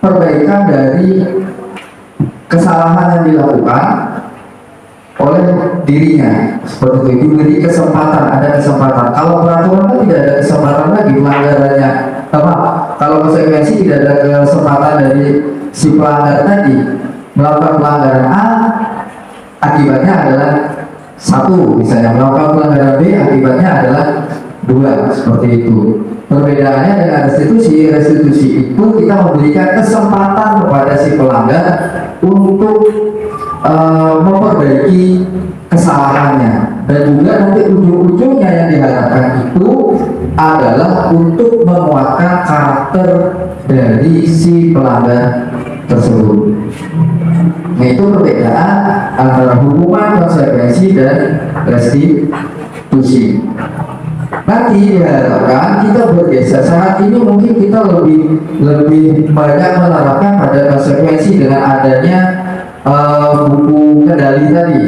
Speaker 3: perbaikan dari kesalahan yang dilakukan oleh dirinya, seperti itu. Diberi kesempatan, ada kesempatan. Kalau peraturan kan tidak ada kesempatan lagi pelanggarannya apa? Kalau konsekuensi tidak ada kesempatan dari si pelanggar tadi melakukan pelanggaran A, akibatnya adalah 1, misalnya melakukan pelanggaran B, akibatnya adalah 2, seperti itu. Perbedaannya dengan restitusi itu kita memberikan kesempatan kepada si pelanggar untuk memperbaiki kesalahannya, dan juga nanti ujung-ujungnya yang diharapkan itu adalah untuk menguatkan karakter dari si pelanggar tersebut. Nah, itu perbedaan antara hukuman, konsekuensi, dan restitusi. Nanti diharapkan kita bergeser. Saat ini mungkin kita lebih banyak menerapkan pada konsekuensi dengan adanya buku kendali tadi.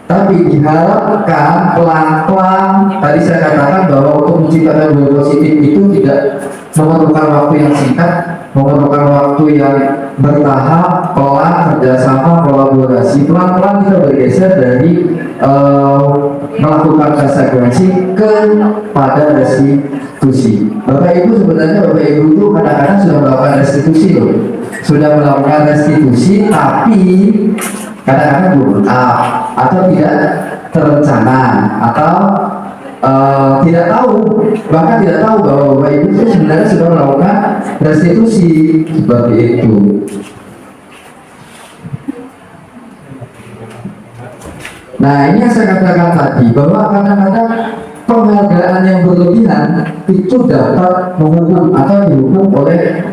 Speaker 3: Tapi diharapkan pelan-pelan, tadi saya katakan bahwa untuk menciptakan budaya positif itu tidak memerlukan waktu yang singkat, memerlukan waktu yang bertahap, pelan, kerjasama, kolaborasi. Pelan-pelan kita bergeser dari melakukan konsekuensi kepada restitusi. Bapak Ibu, sebenarnya Bapak Ibu itu kadang-kadang sudah melakukan restitusi loh, sudah melakukan restitusi, tapi kadang-kadang belum atau tidak terencana, atau tidak tahu, bahkan tidak tahu bahwa Bapak Ibu itu sebenarnya sudah melakukan restitusi seperti itu. Nah, ini yang saya katakan tadi, bahwa kadang-kadang penghargaan yang berlebihan itu dapat menghukum atau dihukum oleh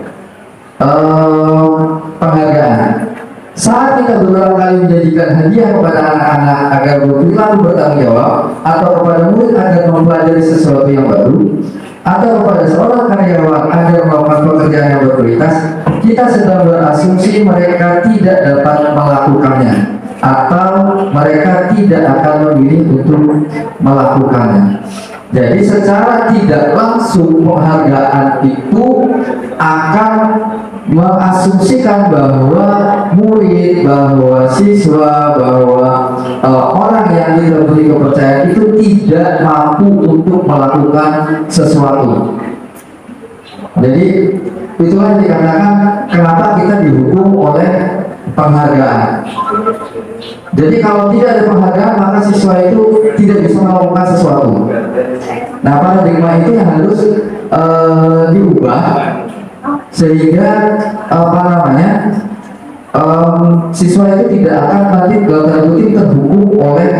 Speaker 3: penghargaan. Saat kita berulang kali menjadikan hadiah kepada anak-anak agar berperilaku bertanggung jawab, atau kepada murid agar mempelajari sesuatu yang baru, atau kepada seorang karyawan agar melakukan pekerjaan yang berkualitas, kita sedang berasumsi mereka tidak dapat melakukannya, atau mereka tidak akan memilih untuk melakukannya. Jadi secara tidak langsung penghargaan itu akan mengasumsikan bahwa murid, bahwa siswa, bahwa orang yang diberi kepercayaan itu tidak mampu untuk melakukan sesuatu. Jadi itulah yang dikatakan kenapa kita dihukum oleh penghargaan. Jadi kalau tidak ada penghargaan, maka siswa itu tidak bisa melakukan sesuatu. Nah, paradigma itu yang harus diubah sehingga apa namanya siswa itu tidak akan nanti dalam tanda kutip terhukum oleh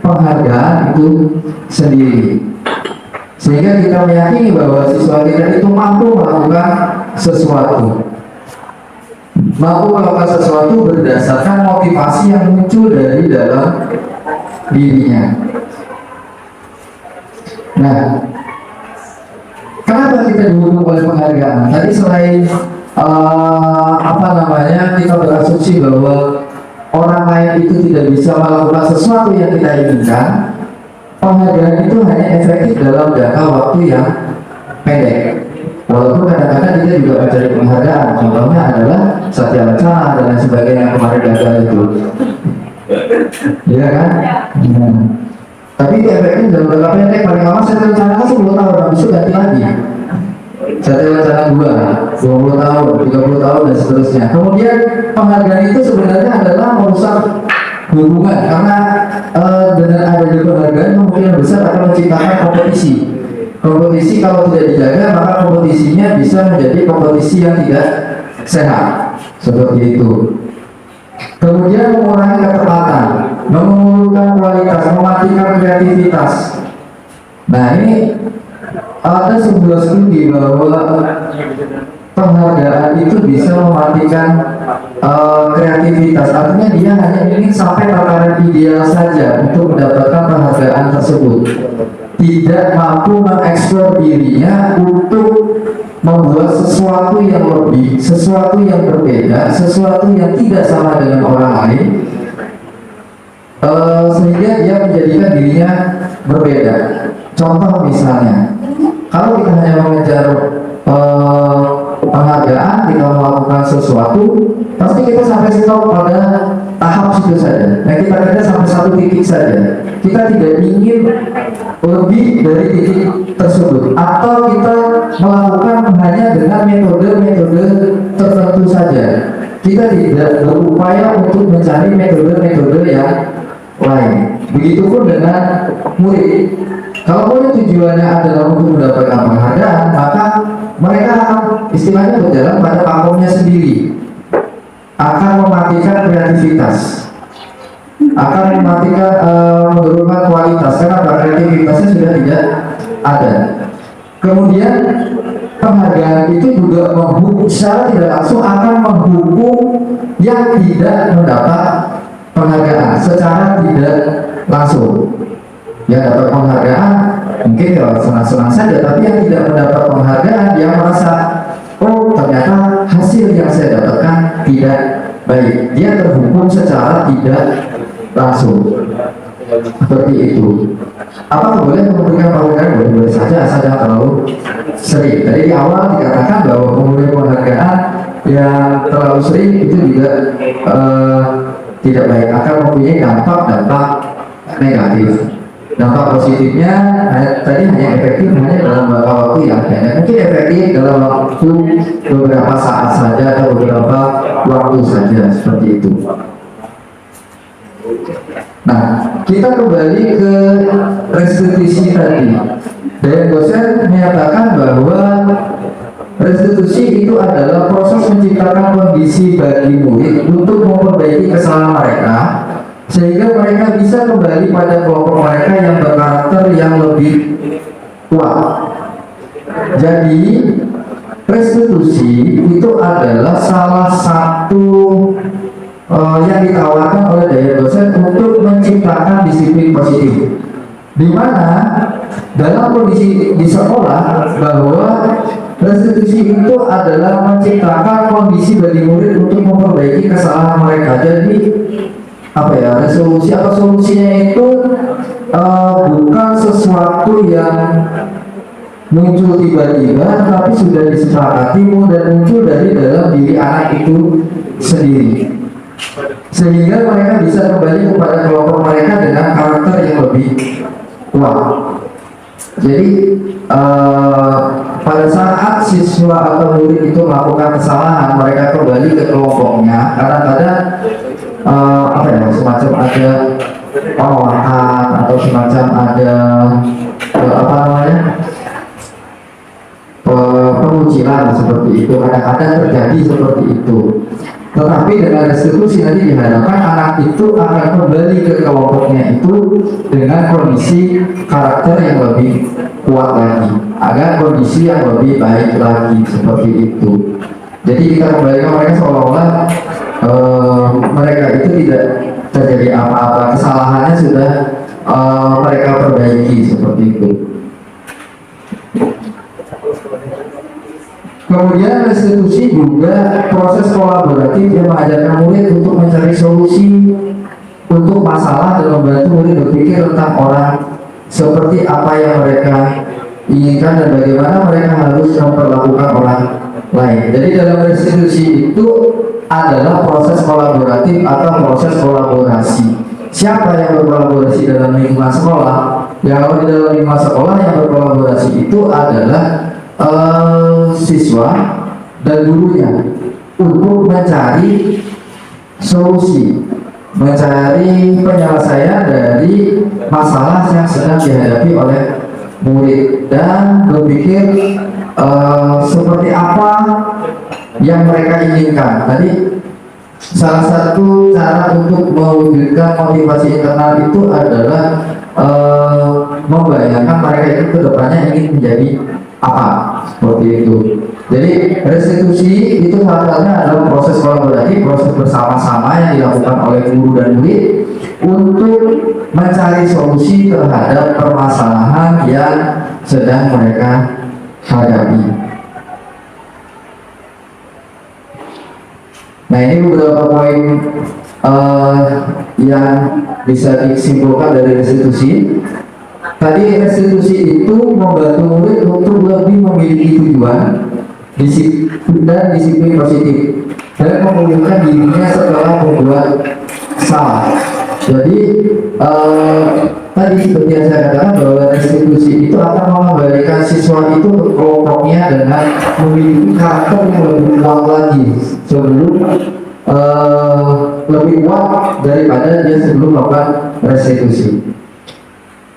Speaker 3: penghargaan itu sendiri, sehingga kita meyakini bahwa siswa kita itu mampu melakukan sesuatu berdasarkan motivasi yang muncul dari dalam dirinya. Nah, kenapa kita didukung oleh penghargaan? Tadi selain kita berasumsi bahwa orang lain itu tidak bisa melakukan sesuatu yang kita inginkan, penghargaan itu hanya efektif dalam jangka waktu yang pendek. Walaupun kadang-kadang kita juga mencari penghargaan, contohnya adalah Satya Lancana dan lain sebagainya yang kemarin gagal itu, iya kan? Tapi itu efektif dalam jangka pendek. Paling lama Satya Lancana kan 10 tahun, habis itu ganti lagi. Satya Lancana 2, 20 tahun, 30 tahun dan seterusnya. Kemudian penghargaan itu sebenarnya adalah merusak hubungan, karena dengan adanya penghargaan kemungkinan besar akan menciptakan kompetisi. Kompetisi kalau tidak dijaga, maka kompetisinya bisa menjadi kompetisi yang tidak sehat, seperti itu. Kemudian mengurangi ketepatan, menurunkan kualitas, mematikan kreativitas. Nah, ini ada sebuah studi bahwa penghargaan itu bisa mematikan kreativitas. Artinya dia hanya ingin sampai tataran ideal saja untuk mendapatkan penghargaan tersebut, tidak mampu mengeksplor dirinya untuk membuat sesuatu yang lebih, sesuatu yang berbeda, sesuatu yang tidak sama dengan orang lain, sehingga dia menjadikan dirinya berbeda. Contoh misalnya, kalau kita hanya mengejar penghargaan, kita melakukan sesuatu, pasti kita sampai stop pada tahap situ saja. Nah, kita sampai satu titik saja. Kita tidak ingin lebih dari titik tersebut, atau kita melakukan hanya dengan metode-metode tertentu saja. Kita tidak berupaya untuk mencari metode-metode yang lain. Begitupun dengan murid. Kalau murid tujuannya adalah untuk mendapatkan penghargaan, maka mereka akan istilahnya berjalan pada pakomnya sendiri, akan mematikan kreativitas, akan mematikan menurunkan kualitas, karena kreativitasnya sudah tidak ada. Kemudian penghargaan itu juga menghukum, secara tidak langsung akan menghukum yang tidak mendapat penghargaan secara tidak langsung. Yang dapat penghargaan mungkin ya senang-senang saja, tapi yang tidak mendapat penghargaan dia merasa, oh ternyata hasil yang saya dapatkan tidak baik, dia terhukum secara tidak langsung. Seperti itu. Apa boleh memberikan penghargaan? Boleh saja, asal jangan terlalu sering. Tadi di awal dikatakan bahwa pemberian penghargaan yang terlalu sering itu juga tidak baik, akan mempunyai dampak negatif. Dampak positifnya tadi hanya efektif hanya dalam beberapa waktu yang pendek, mungkin efektif dalam waktu beberapa saat saja atau beberapa waktu saja, seperti itu. Nah, kita kembali ke restitusi tadi. Dan dosen menyatakan bahwa restitusi itu adalah proses menciptakan kondisi bagi murid untuk memperbaiki kesalahan mereka, sehingga mereka bisa kembali pada kelompok mereka yang berkarakter yang lebih kuat. Jadi restitusi itu adalah salah satu yang ditawarkan oleh daya dosen untuk menciptakan disiplin positif, di mana dalam kondisi di sekolah bahwa restitusi itu adalah menciptakan kondisi bagi murid untuk memperbaiki kesalahan mereka. Jadi resolusi atau solusinya itu bukan sesuatu yang muncul tiba-tiba, tapi sudah disepakati dan muncul dari dalam diri anak itu sendiri, sehingga mereka bisa kembali kepada kelompok mereka dengan karakter yang lebih kuat. Jadi pada saat siswa atau murid itu melakukan kesalahan, mereka kembali ke kelompoknya. Kadang-kadang semacam ada penolakan atau semacam ada pengucilan seperti itu, kadang-kadang terjadi seperti itu. Tetapi dengan restitusi nanti diharapkan anak itu akan kembali ke kelompoknya itu dengan kondisi karakter yang lebih kuat lagi, agar kondisi yang lebih baik lagi seperti itu. Jadi kita kembalikan mereka seolah-olah mereka itu tidak terjadi apa-apa, kesalahannya sudah mereka perbaiki seperti itu. Kemudian restitusi juga proses kolaboratif yang mengajarkan murid untuk mencari solusi untuk masalah dan membantu murid berpikir tentang orang seperti apa yang mereka inginkan dan bagaimana mereka harus memperlakukan orang lain. Jadi dalam restitusi itu adalah proses kolaboratif atau proses kolaborasi. Siapa yang berkolaborasi dalam lingkungan sekolah? Ya, kalau di dalam lingkungan sekolah yang berkolaborasi itu adalah siswa dan gurunya untuk mencari solusi, mencari penyelesaian dari masalah yang sedang dihadapi oleh murid dan berpikir seperti apa yang mereka inginkan. Tadi salah satu cara untuk mewujudkan motivasi internal itu adalah membayangkan mereka itu kedepannya ingin menjadi apa, seperti itu. Jadi restitusi itu salah satunya adalah proses kolaboratif, proses bersama-sama yang dilakukan oleh guru dan murid untuk mencari solusi terhadap permasalahan yang sedang mereka hadapi. Nah, ini beberapa poin yang bisa disimpulkan dari restitusi. Tadi restitusi itu membantu murid untuk lebih memiliki tujuan, disiplin dan disiplin positif, dan memulihkan dirinya setelah membuat salah. Jadi tadi seperti yang saya katakan bahwa restitusi itu akan mengembalikan siswa itu ke kelompoknya dengan memiliki karakter yang lebih kuat lagi sebelum lebih kuat daripada dia sebelum melakukan restitusi.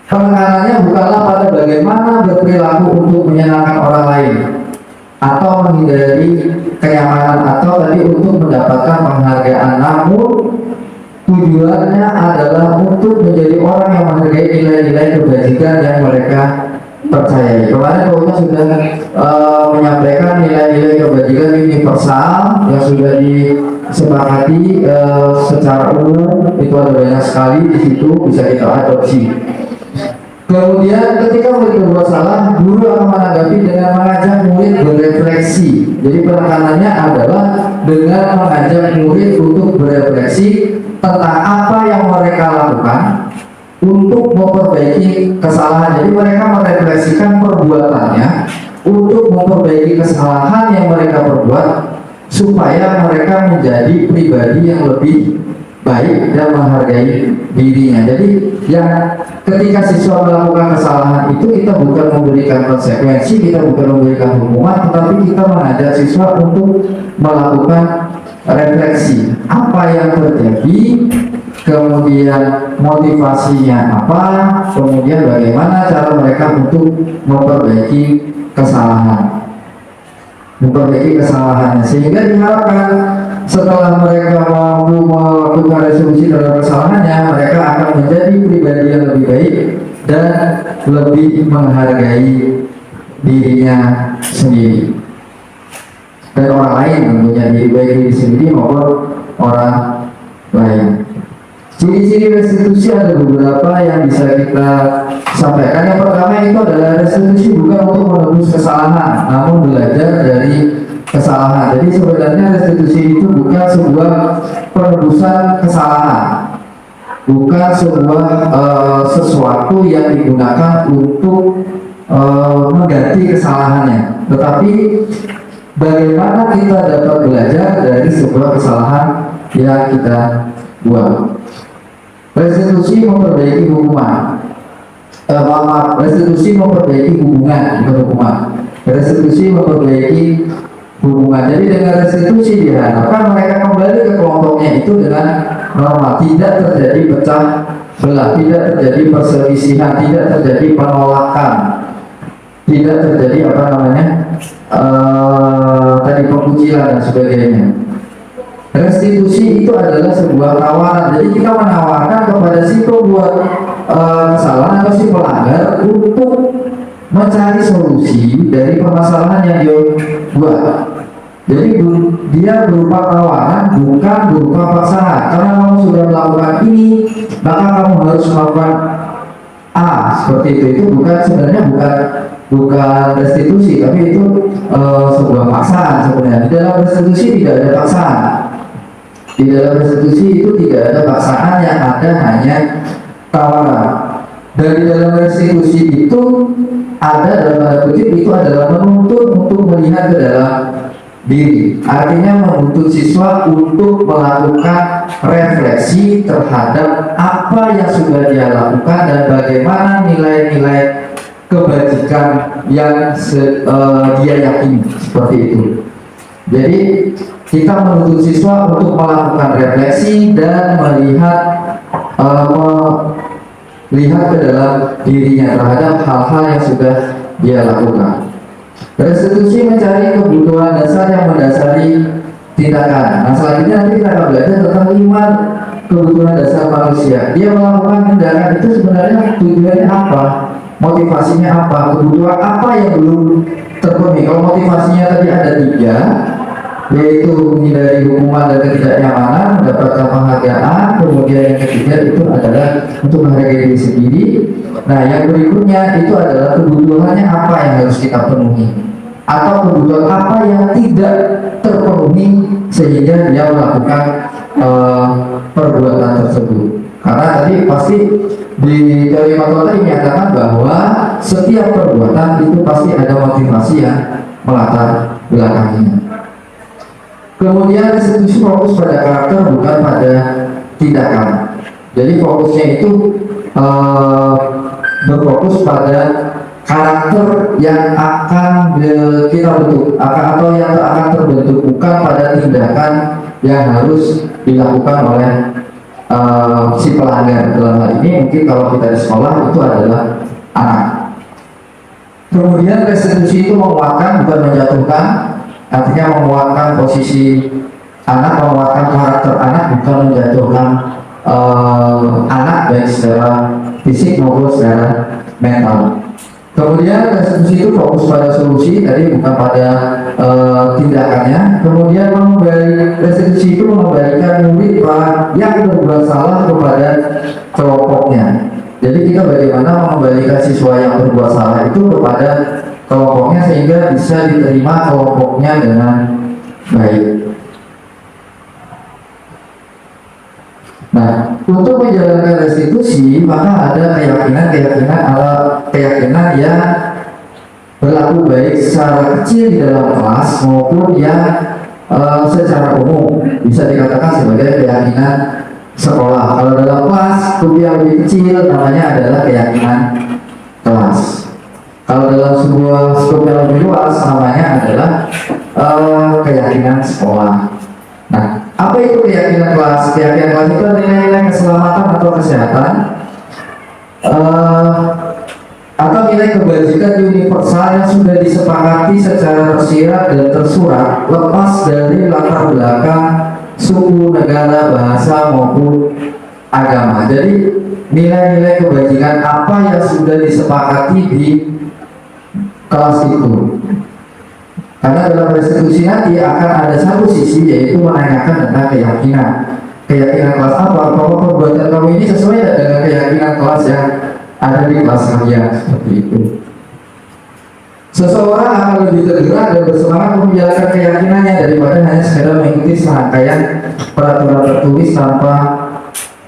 Speaker 3: Penekanannya bukanlah pada bagaimana berperilaku untuk menyenangkan orang lain atau menghindari kenyamanan atau tadi untuk mendapatkan penghargaan, namun tujuannya adalah untuk menjadi orang yang menghargai nilai-nilai kebajikan yang mereka percayai. Kemarin Bapak sudah menyampaikan nilai-nilai kebajikan universal yang sudah disepakati secara umum, itu ada banyak sekali di situ, bisa kita adopsi. Kemudian ketika murid berbuat salah, guru akan menanggapi dengan mengajak murid berefleksi. Jadi penekanannya adalah dengan mengajak murid untuk berefleksi tentang apa yang mereka lakukan untuk memperbaiki kesalahan. Jadi mereka merefleksikan perbuatannya untuk memperbaiki kesalahan yang mereka perbuat supaya mereka menjadi pribadi yang lebih baik dan menghargai dirinya. Jadi yang ketika siswa melakukan kesalahan itu kita bukan memberikan konsekuensi, kita bukan memberikan hukuman, tetapi kita mengajak siswa untuk melakukan refleksi apa yang terjadi, kemudian motivasinya apa, kemudian bagaimana cara mereka untuk memperbaiki kesalahannya, sehingga diharapkan setelah mereka mampu melakukan resolusi terhadap kesalahannya, mereka akan menjadi pribadi yang lebih baik dan lebih menghargai dirinya sendiri dan orang lain, tentunya diri baik diri sendiri maupun orang lain. Ciri-ciri restitusi ada beberapa yang bisa kita sampaikan. Yang pertama itu adalah restitusi bukan untuk menebus kesalahan, namun belajar dari kesalahan. Jadi sebenarnya restitusi itu bukan sebuah penebusan kesalahan, bukan sebuah sesuatu yang digunakan untuk mengganti kesalahannya, tetapi bagaimana kita dapat belajar dari sebuah kesalahan yang kita buat. Restitusi memperbaiki hubungan, restitusi memperbaiki hubungan, bukan hukuman. Restitusi memperbaiki hubungan. Jadi dengan restitusi diharapkan mereka kembali ke kelompoknya itu dengan normal, tidak terjadi pecah belah, tidak terjadi perselisihan, tidak terjadi penolakan. tidak terjadi apa namanya tadi pengkucilan dan sebagainya. Restitusi itu adalah sebuah tawaran. Jadi kita menawarkan kepada si pembuat kesalahan atau si pelanggar untuk mencari solusi dari permasalahan yang dia buat. Jadi dia berupa tawaran, bukan berupa paksaan. Karena kamu sudah melakukan ini, maka kamu harus melakukan A, seperti itu. Itu bukan, sebenarnya bukan restitusi, tapi itu sebuah paksaan sebenarnya. Di dalam restitusi tidak ada paksaan. Di dalam restitusi itu tidak ada paksaan, yang ada hanya tawaran. Dan di dalam restitusi itu ada, dalam tanda kutip, itu adalah menuntut untuk melihat ke dalam diri. Artinya menuntut siswa untuk melakukan refleksi terhadap apa yang sudah dia lakukan dan bagaimana nilai-nilai kebajikan yang dia yakini, seperti itu. Jadi kita menuntut siswa untuk melakukan refleksi dan melihat ke dalam dirinya terhadap hal-hal yang sudah dia lakukan. Restitusi mencari kebutuhan dasar yang mendasari tindakan. Nah, selanjutnya nanti kita akan belajar tentang 5 kebutuhan dasar manusia. Dia melakukan tindakan itu sebenarnya tujuannya apa? Motivasinya apa? Kebutuhan apa yang belum terpenuhi? Kalau motivasinya tadi ada 3, yaitu menghindari hukuman dan ketidaknyamanan, mendapatkan penghargaan. Kemudian yang ketiga itu adalah untuk menghargai diri sendiri. Nah, yang berikutnya itu adalah kebutuhannya apa yang harus kita penuhi, atau kebutuhan apa yang tidak terpenuhi sehingga dia melakukan perbuatan tersebut. Karena tadi pasti di teori Maslow tadi menyatakan bahwa setiap perbuatan itu pasti ada motivasi yang melatar belakanginya. Kemudian restitusi fokus pada karakter, bukan pada tindakan. Jadi fokusnya itu berfokus pada karakter yang akan kita bentuk, atau yang akan terbentuk, bukan pada tindakan yang harus dilakukan oleh si pelanggar. Dalam hal ini mungkin kalau kita di sekolah itu adalah anak. Kemudian restitusi itu menguatkan, bukan menjatuhkan. Artinya menguatkan posisi anak, menguatkan karakter anak, bukan menjatuhkan anak baik secara fisik maupun secara mental. Kemudian restitusi itu fokus pada solusi, tadi bukan pada tindakannya. Kemudian restitusi itu mengembalikan murid yang berbuat salah kepada kelompoknya. Jadi kita bagaimana mengembalikan siswa yang berbuat salah itu kepada kelompoknya sehingga bisa diterima kelompoknya dengan baik. Nah, untuk menjalankan restitusi maka ada keyakinan yang berlaku baik secara kecil di dalam kelas maupun yang secara umum, bisa dikatakan sebagai keyakinan sekolah. Kalau dalam kelas yang lebih kecil namanya adalah keyakinan kelas. Kalau dalam sebuah skup yang lebih luas namanya adalah keyakinan sekolah. Nah, apa itu keyakinan kelas? Keyakinan kelas itu nilai-nilai keselamatan atau kesehatan, atau nilai kebajikan universal yang sudah disepakati secara tersirat dan tersurat, lepas dari latar belakang suku, negara, bahasa maupun agama. Jadi nilai-nilai kebajikan apa yang sudah disepakati di kelas itu. Karena dalam restitusi nanti akan ada satu sisi, yaitu menanyakan tentang keyakinan. Keyakinan kelas apa? Apakah perbuatan kamu ini sesuai dengan keyakinan kelas yang ada di kelas kalian? Seperti itu. Seseorang akan lebih tergerak dan bersemangat menjalankan keyakinannya daripada hanya sekedar mengikuti serangkaian peraturan tertulis tanpa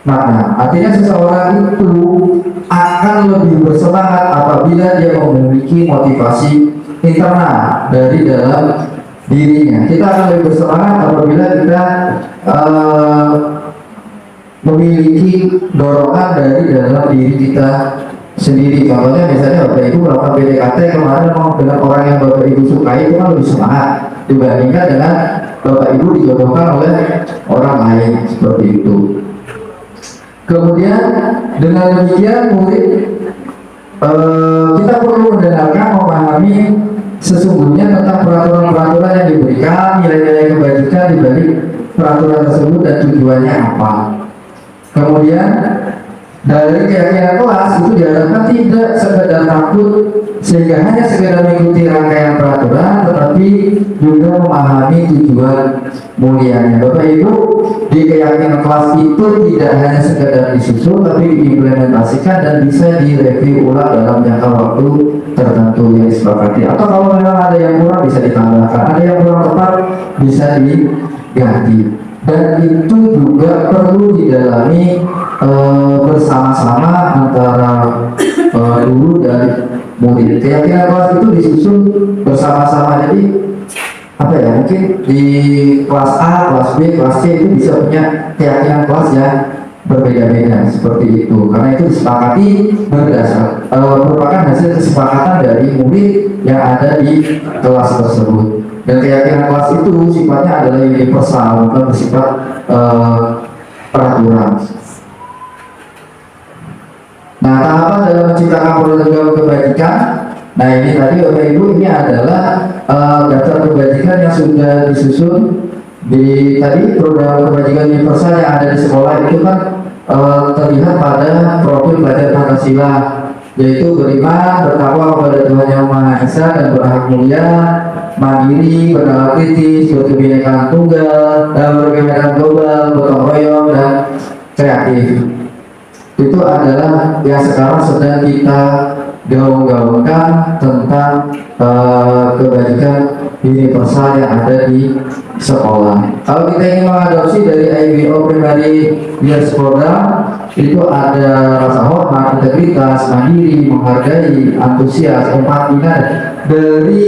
Speaker 3: makna. Artinya seseorang itu akan lebih bersemangat apabila dia memiliki motivasi internal dari dalam dirinya. Kita akan lebih bersemangat apabila kita memiliki dorongan dari dalam diri kita sendiri. Contohnya misalnya Bapak Ibu melakukan PDKT kemarin dengan orang yang Bapak Ibu sukai, itu kan lebih semangat dibandingkan dengan Bapak Ibu dijodohkan oleh orang lain, seperti itu. Kemudian dengan demikian murid kita perlu mendengarkan, memahami sesungguhnya tentang peraturan-peraturan yang diberikan, nilai-nilai kebajikan di balik peraturan tersebut dan tujuannya apa. Kemudian dari keyakinan kelas itu diharapkan tidak sekedar takut sehingga hanya sekedar mengikuti rangkaian peraturan, tetapi juga memahami tujuan mulianya. Bapak Ibu, di keyakinan kelas itu tidak hanya sekedar disusun, tapi diimplementasikan dan bisa direview ulang dalam jangka waktu tertentu yang disepakati. Atau kalau memang ada yang kurang bisa ditambahkan, ada yang kurang tepat bisa diganti. Dan itu juga perlu didalami bersama-sama antara guru dan murid. Keyakinan kelas itu disusun bersama-sama. Jadi apa ya, mungkin di kelas A, kelas B, kelas C itu bisa punya keyakinan kelas yang berbeda-beda seperti itu. Karena itu disepakati merupakan hasil kesepakatan dari murid yang ada di kelas tersebut. Dan keyakinan kelas itu sifatnya adalah universal, bukan bersifat peraturan. Nah, tahapan dalam menciptakan program kebajikan. Nah, ini tadi Bapak Ibu, ini adalah daftar kebajikan yang sudah disusun di tadi program kebajikan universal yang ada di sekolah. Itu kan terlihat pada profil pelajar Pancasila, yaitu beriman, bertakwa kepada Tuhan Yang Maha Esa dan berhak mulia, mandiri, bernama kritis, berkebinekaan tunggal, dan berkebinekaan global, gotong royong, dan kreatif. Itu adalah yang sekarang sedang kita gaung-gaungkan tentang kebajikan universal yang ada di sekolah. Kalau kita ingin mengadopsi dari IBO Primary Years Program, itu ada rasa hormat, integritas, mandiri, menghargai, antusias, empati. Nah, dari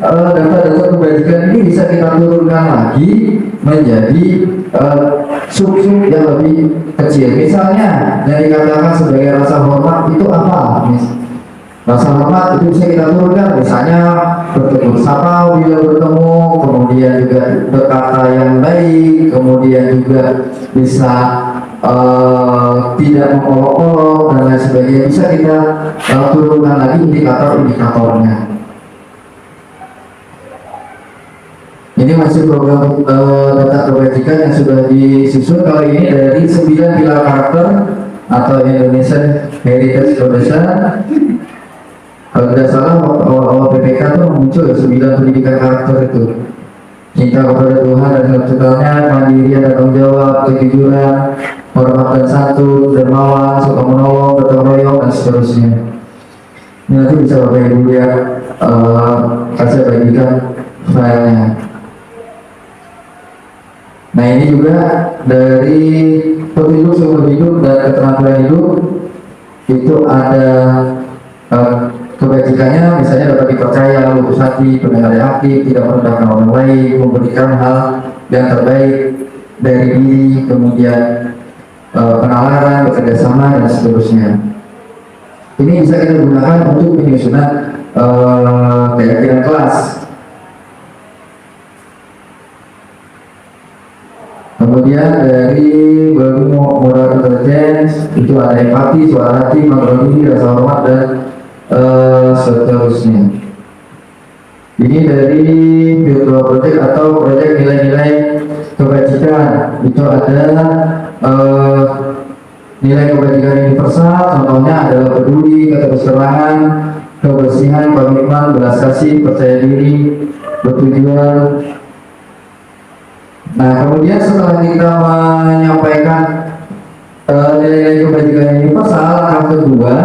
Speaker 3: daftar-daftar kebajikan ini bisa kita turunkan lagi menjadi sub-sub yang lebih kecil. Misalnya yang dikatakan sebagai rasa hormat itu apa? Rasa hormat itu bisa kita turunkan, misalnya bertegur sapa bila bertemu, kemudian juga berkata yang baik, kemudian juga bisa tidak mengolok-olok dan lain sebagainya. Bisa kita turunkan lagi indikator-indikatornya. Ini masih program data kebajikan yang sudah disusun kali ini dari 9 pilar karakter atau Indonesian Heritage Foundation. Kalau tidak salah awal PPK itu muncul 9 pendidikan karakter itu: cinta kepada Tuhan dan Tuhannya, mandiri dan tanggung jawab, kejujuran, hormat dan santun, dermawan, suka menolong, gotong royong, dan seterusnya. Ini nanti bisa Bapak Ibu lihat, saya bagikan filenya. Nah, ini juga dari petunjuk seumur hidup dan keterampilan hidup itu ada kebajikannya, misalnya dapat dipercaya, lurus hati, pendengar yang aktif, tidak merendahkan orang lain, memberikan hal yang terbaik dari diri, kemudian penalaran, bekerjasama, dan seterusnya. Ini bisa kita gunakan untuk penyusunan keyakinan kelas. Kemudian dari value moral intelligence itu ada empati, suara hati, mengenal diri, rasa hormat, dan seterusnya. Ini dari virtual project atau proyek nilai-nilai kebajikan. Itu ada nilai kebajikan universal, contohnya adalah peduli, keterus-terangan, kebersihan, komitmen, belas kasih, percaya diri, bertujuan. Nah, kemudian setelah kita menyampaikan nilai-nilai kebajikan universal, yang kedua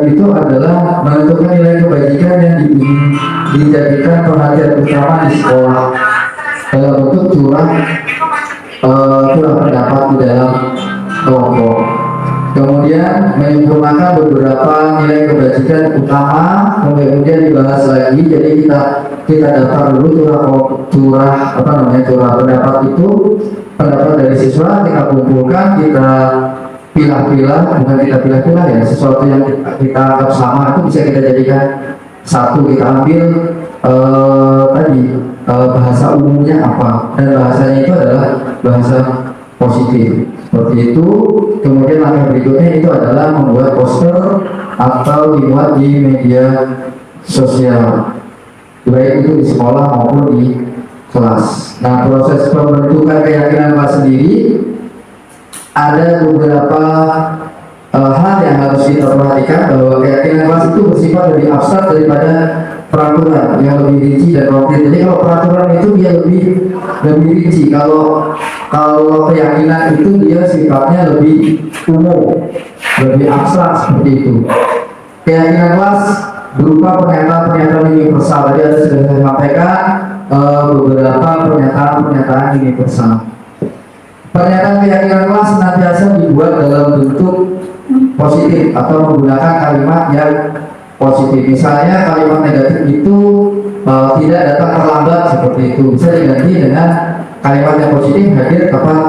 Speaker 3: itu adalah menentukan nilai kebajikan yang dijadikan perhatian utama di sekolah dalam bentuk curah pendapat di dalam kelompok. Kemudian menyempurnakan beberapa nilai kebajikan utama, kemudian dibahas lagi. Jadi kita daftar dulu curah pendapat itu, pendapat dari siswa kita kumpulkan, kita pilah-pilah, bukan kita pilah-pilah ya, sesuatu yang kita anggap sama itu bisa kita jadikan satu. Kita ambil bahasa umumnya apa, dan bahasanya itu adalah bahasa positif seperti itu. Kemudian langkah berikutnya itu adalah membuat poster atau dimuat di media sosial, baik itu di sekolah maupun di kelas. Nah, proses pembentukan keyakinan kelas sendiri ada beberapa hal yang harus kita perhatikan, bahwa keyakinan kelas itu bersifat lebih abstrak daripada peraturan yang lebih rinci dan konkret. Jadi kalau peraturan itu dia lebih rinci, kalau keyakinan itu dia sifatnya lebih umum, lebih abstrak seperti itu. Keyakinan kelas berupa pernyataan-pernyataan universal. Tadi ada sudah saya sampaikan beberapa pernyataan universal. Pernyataan keyakinan kelas senantiasa dibuat dalam bentuk positif atau menggunakan kalimat yang positif. Misalnya kalimat negatif itu tidak datang terlambat, seperti itu bisa diganti dengan kalimat yang positif: hadir tepat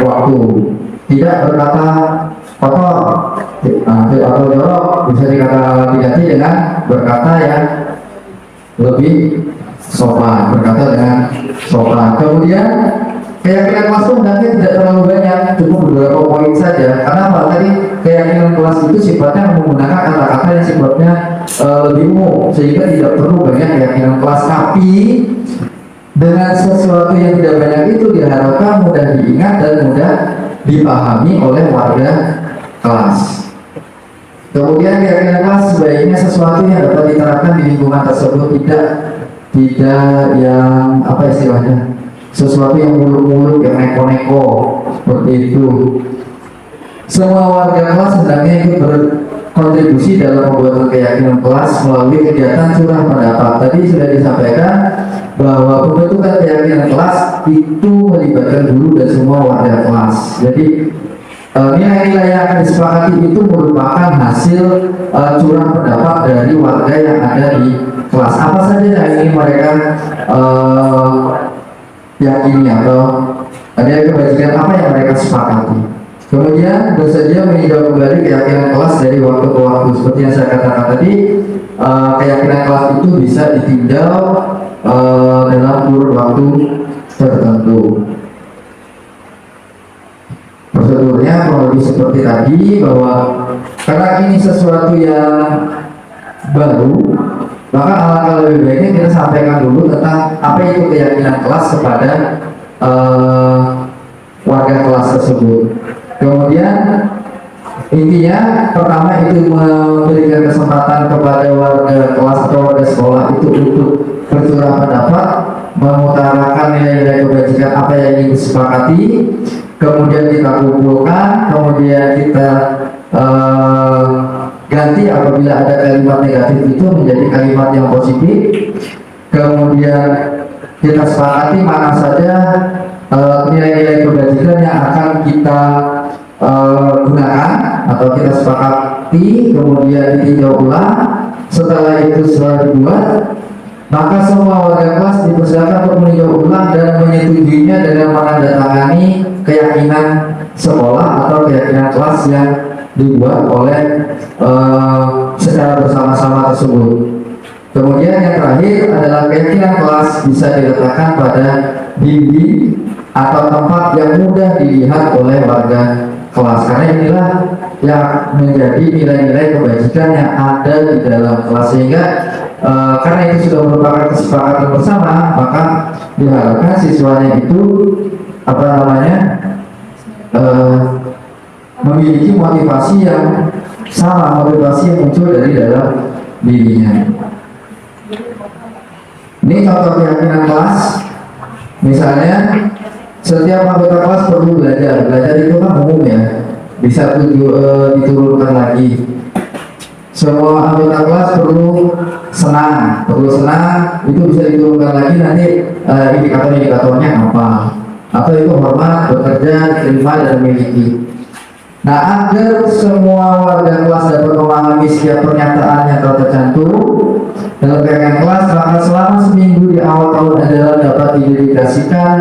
Speaker 3: waktu, tidak berkata kotor atau jorok, bisa diganti dengan berkata yang lebih sopan, berkata dengan sopan. Kemudian keyakinan kelas itu hendaknya tidak terlalu banyak, cukup beberapa poin saja. Karena apa? Tadi keyakinan kelas itu sifatnya menggunakan kata-kata yang sifatnya lebih umum, sehingga tidak perlu banyak keyakinan kelas. Tapi dengan sesuatu yang tidak banyak itu diharapkan mudah diingat dan mudah dipahami oleh warga kelas. Kemudian keyakinan kelas sebaiknya sesuatu yang dapat diterapkan di lingkungan tersebut, tidak yang apa istilahnya, sesuatu yang muluk-muluk, yang neko-neko, seperti itu. Semua warga kelas hendaknya ikut berkontribusi dalam pembuatan keyakinan kelas melalui kegiatan curah pendapat. Tadi sudah disampaikan bahwa pembentukan keyakinan kelas itu melibatkan guru dan semua warga kelas. Jadi nilai-nilai yang akan disepakati itu merupakan hasil curah pendapat dari warga yang ada di kelas. Apa saja yang ingin mereka yakini atau ada kebajikan apa yang mereka sepakati. Kemudian bersedia meninjau kembali keyakinan kelas dari waktu ke waktu. Seperti yang saya katakan tadi, keyakinan kelas itu bisa ditinjau dalam kurun waktu tertentu. Prosedurnya kurang lebih seperti tadi, bahwa karena ini sesuatu yang baru, maka alangkah lebih baiknya kita sampaikan dulu tentang apa itu keyakinan kelas kepada warga kelas tersebut. Kemudian intinya pertama itu memberikan kesempatan kepada warga kelas atau warga sekolah itu untuk bercurah pendapat, mengutarakan nilai-nilai kebajikan apa yang ingin disepakati, kemudian kita kumpulkan, kemudian kita ganti apabila ada kalimat negatif itu menjadi kalimat yang positif. Kemudian kita sepakati mana saja nilai-nilai kebajikan yang akan kita gunakan atau kita sepakati, kemudian ditinjau ulang. Setelah itu setelah dibuat, maka semua warga kelas dipersilakan untuk meninjau ulang dan menyetujuinya dengan menandatangani keyakinan sekolah atau keyakinan kelas yang dibuat oleh secara bersama-sama tersebut. Kemudian yang terakhir adalah keyakinan kelas bisa diletakkan pada dinding atau tempat yang mudah dilihat oleh warga kelas, karena inilah yang menjadi nilai-nilai kebajikan yang ada di dalam kelas. Sehingga karena itu sudah merupakan kesepakatan bersama, maka diharapkan siswanya itu memiliki motivasi yang sama, motivasi yang muncul dari dalam dirinya. Ini contoh keyakinan kelas. Misalnya setiap anggota kelas perlu belajar. Belajar itu kan umum ya, bisa diturunkan lagi. Semua anggota kelas perlu senang, itu bisa diturunkan lagi nanti indikator-indikatornya apa, atau itu hormat, bekerja, terima dan memiliki. Nah, agar semua warga kelas dapat memahami setiap pernyataan yang telah tercantum dalam keyakinan kelas, maka selama seminggu di awal tahun ajaran dapat didedikasikan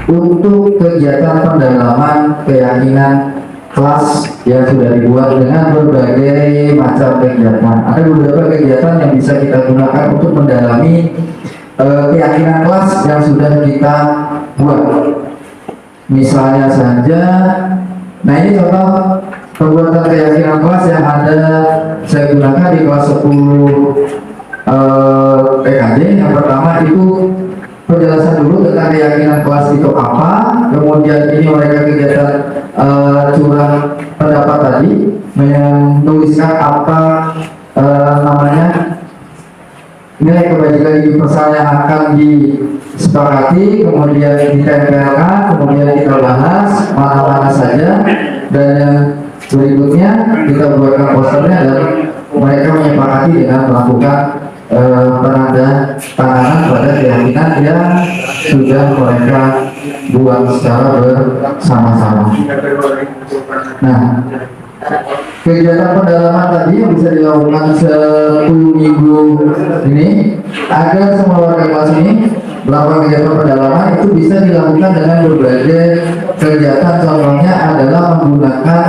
Speaker 3: untuk kegiatan pendalaman keyakinan kelas yang sudah dibuat dengan berbagai macam kegiatan. Ada beberapa kegiatan yang bisa kita gunakan untuk mendalami keyakinan kelas yang sudah kita buat. Misalnya saja, nah ini contoh pembuatan keyakinan kelas yang ada saya gunakan di kelas 10 PKJ. Yang pertama itu penjelasan dulu tentang keyakinan kelas itu apa, kemudian ini mereka kegiatan curah pendapat tadi, menuliskan apa namanya nilai kebajikan universal yang akan disepakati, kemudian ditempelkan, kemudian kita bahas mana-mana saja, dan yang berikutnya kita buatkan posternya dan mereka menyepakati dengan melakukan penanda tanganan pada keyakinan yang sudah mereka buat secara bersama-sama. Nah, kegiatan pendalaman tadi yang bisa dilakukan 10 minggu ini agar semua warga kelas ini melakukan kegiatan pendalaman itu bisa dilakukan dengan berbagai kegiatan. Contohnya adalah menggunakan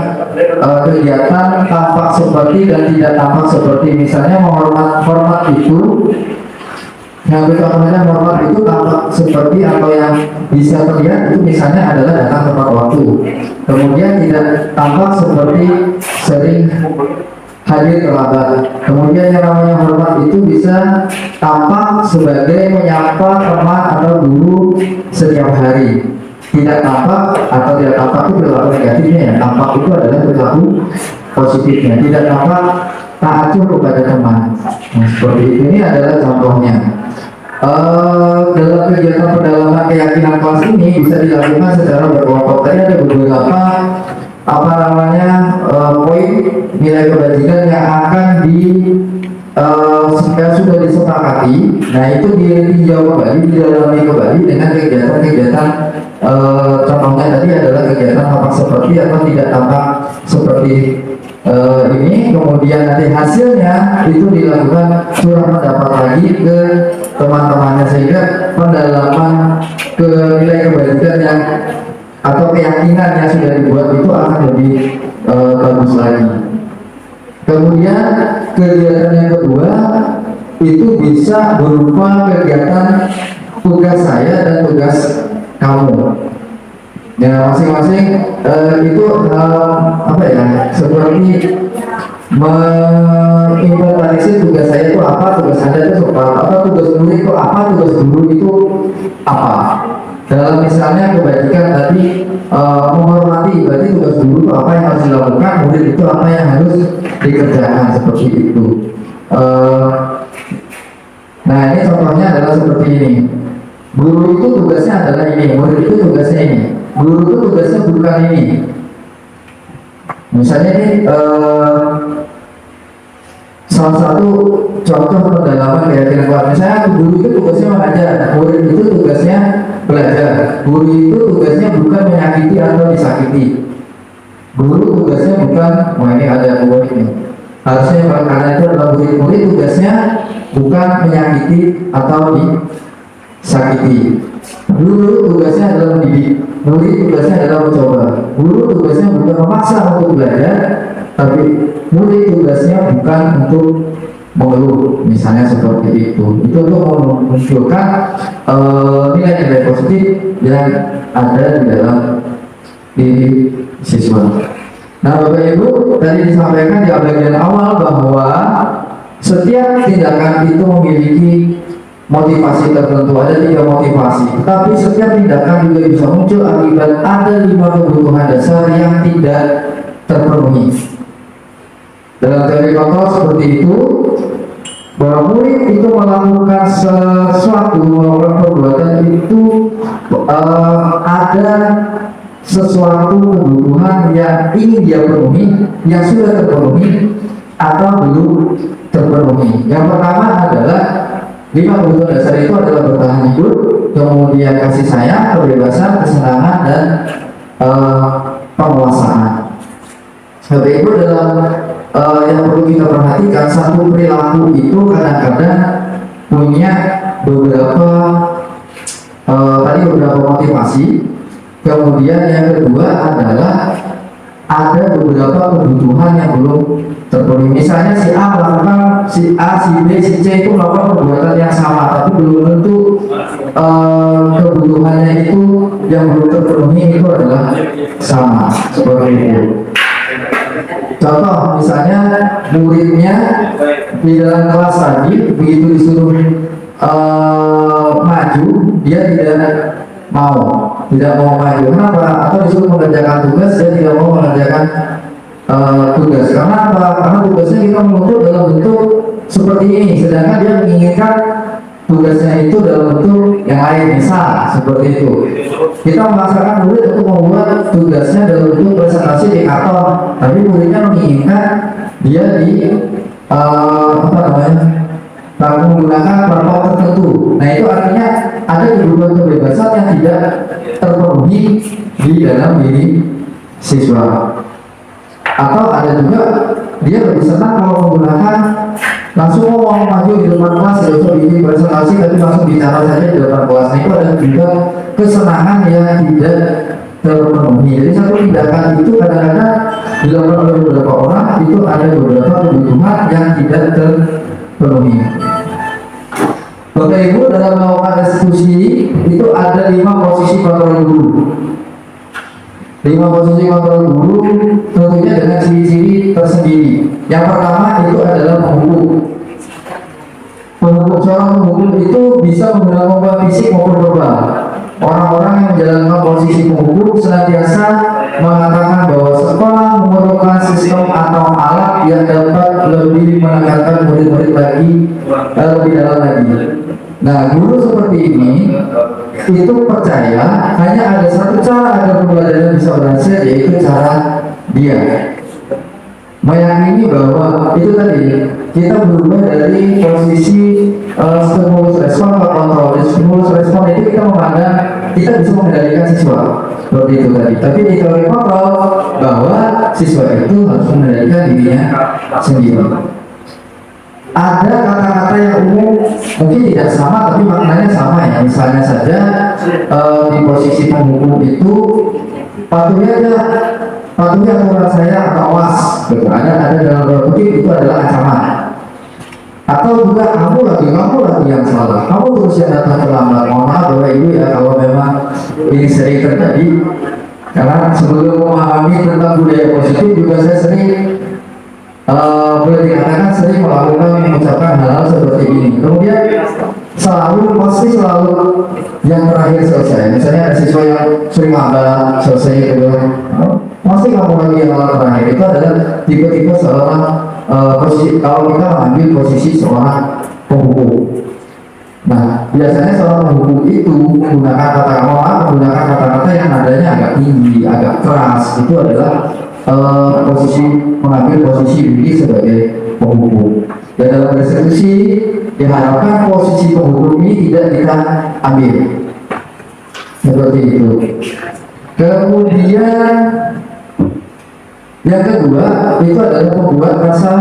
Speaker 3: kegiatan tampak seperti dan tidak tampak seperti, misalnya format itu yang contohnya format itu tampak seperti atau yang bisa terlihat itu misalnya adalah datang tepat waktu, kemudian tidak tampak seperti sering hadir terlambat. Kemudian yang namanya hormat itu bisa tampak sebagai menyapa teman atau guru setiap hari. Tidak tampak atau tidak tampak itu perilaku negatifnya ya. Tampak itu adalah perilaku positifnya. Tidak tampak ta'acuh kepada teman. Nah, seperti ini adalah contohnya. Dalam kegiatan pendalaman keyakinan kelas ini bisa dilakukan secara berkelompok. Tadi ada beberapa poin nilai kebajikan yang akan sudah disepakati. Nah, itu ditinjau kembali, didalami kembali dengan kegiatan-kegiatan contohnya tadi adalah kegiatan tampak seperti atau tidak tampak seperti ini. Kemudian nanti hasilnya itu dilakukan curah pendapat lagi ke teman-temannya, sehingga pendalaman ke nilai kebajikan yang atau keyakinan yang sudah dibuat itu akan lebih bagus lagi. Kemudian kegiatan yang kedua itu bisa berupa kegiatan tugas saya dan tugas kamu. Ya, masing-masing itu seperti mengimplementasi tugas saya itu apa, tugas Anda itu apa, tugas guru itu apa, tugas guru itu apa. Dalam misalnya kebajikan tadi menghormati, berarti tugas guru itu apa yang harus dilakukan, murid itu apa yang harus dikerjakan, seperti itu. Nah, ini contohnya adalah seperti ini. Guru itu tugasnya adalah ini, murid itu tugasnya ini. Guru itu tugasnya bukan ini. Misalnya ini salah satu contoh pendalaman keyakinan kelas. Misalnya guru itu tugasnya mengajar, murid itu tugasnya belajar. Guru itu tugasnya bukan menyakiti atau disakiti. Guru tugasnya bukan, ini ada murid ini. Harusnya karena itu adalah murid tugasnya bukan menyakiti atau disakiti. Guru tugasnya adalah mendidik, murid tugasnya adalah mencoba. Guru tugasnya bukan memaksa untuk belajar, tapi murid tugasnya bukan untuk mengeluh, misalnya seperti itu. Itu untuk menunjukkan nilai-nilai positif yang ada di dalam diri siswa. Nah, Bapak Ibu, tadi disampaikan di bagian awal bahwa setiap tindakan itu memiliki motivasi tertentu, ada 3 motivasi. Tapi setiap tindakan juga bisa muncul akibat ada 5 kebutuhan dasar yang tidak terpenuhi. Dalam teori kontrol seperti itu, bahwa murid itu melakukan sesuatu, melakukan perbuatan itu ada sesuatu kebutuhan yang ingin dia penuhi, yang sudah terpenuhi atau belum terpenuhi. Yang pertama adalah 5 kebutuhan dasar itu adalah bertahan hidup, kemudian kasih sayang, kebebasan, kesenangan, dan penguasaan. Seperti itu dalam yang perlu kita perhatikan, satu perilaku itu kadang-kadang punya beberapa motivasi. Kemudian yang kedua adalah ada beberapa kebutuhan yang belum terpenuhi. Misalnya si A melakukan, si A, si B, si C itu melakukan perbuatan yang sama, tapi belum tentu kebutuhannya itu yang belum terpenuhi itu adalah sama, seperti itu. Contoh misalnya muridnya di dalam kelas tadi begitu disuruh maju, dia tidak mau maju. Kenapa? Atau disuruh mengerjakan tugas, dia tidak mau mengerjakan tugas. Karena apa? Karena tugasnya kita menuntut dalam bentuk seperti ini, sedangkan dia menginginkan tugasnya itu dalam bentuk yang lain, misal seperti itu. Kita memaksakan murid untuk membuat tugasnya dalam bentuk presentasi di karton, tapi muridnya menginginkan dia di menggunakan platform tertentu. Nah itu artinya ada kebebasan yang tidak terpenuhi di dalam diri siswa. Atau ada juga dia lebih senang kalau menggunakan langsung ngomong maju di depan kelas, tidak usah bikin presentasi tapi langsung bicara saja di depan kelas. Nah, itu ada juga kesenangan yang tidak terpenuhi. Jadi satu tindakan itu kadang-kadang dilakukan oleh beberapa orang, itu ada beberapa kebutuhan yang tidak terpenuhi. Bapak Ibu, dalam melakukan restitusi itu ada 5 posisi kontrol guru. 5 posisi kontrol guru tentunya dengan ciri-ciri tersendiri. Yang pertama itu adalah penghukum. Seorang penghukum itu bisa menggunakan kemampuan fisik maupun verbal. Orang-orang yang menjalankan posisi penghukum senantiasa mengatakan bahwa sekolah memerlukan sistem atau alat yang dapat lebih menekankan murid-murid lagi lebih dalam lagi. Nah, guru seperti ini itu percaya hanya ada satu cara agar pembelajaran bisa berhasil, yaitu cara dia meyakini bahwa itu tadi kita berubah dari posisi stimulus respon ke kontrol. Stimulus respon itu kita memandang kita bisa mengendalikan siswa seperti itu tadi, tapi di teori kontrol bahwa siswa itu harus mengendalikan dirinya sendiri. Ada kata-kata yang umum mungkin tidak sama tapi maknanya sama ya. Misalnya saja di posisi penghukum itu patuhi aturan saya atau awas, gitu. Ada dalam berpikir itu adalah ancaman. Atau juga kamu lagi yang salah, kamu terus yang datang terlambat. Mohon maaf Bapak Ibu ya kalau memang ini sering terjadi, karena sebelum memahami tentang budaya positif juga saya sering boleh dikatakan sering melakukan mengucapkan hal-hal seperti ini. Kemudian pasti selalu yang terakhir selesai. Misalnya ada siswa yang sering lambat selesai gitu, pasti kamu lagi yang terakhir. Itu adalah tipe-tipe seorang posisi, kalau kita mengambil posisi seorang penghukum. Nah, biasanya seorang penghukum itu menggunakan kata-kata yang nadanya agak tinggi, agak keras. Itu adalah mengambil posisi diri sebagai penghukum. Dan dalam restitusi diharapkan posisi penghukum ini tidak kita ambil seperti itu. Kemudian yang kedua itu adalah membuat rasa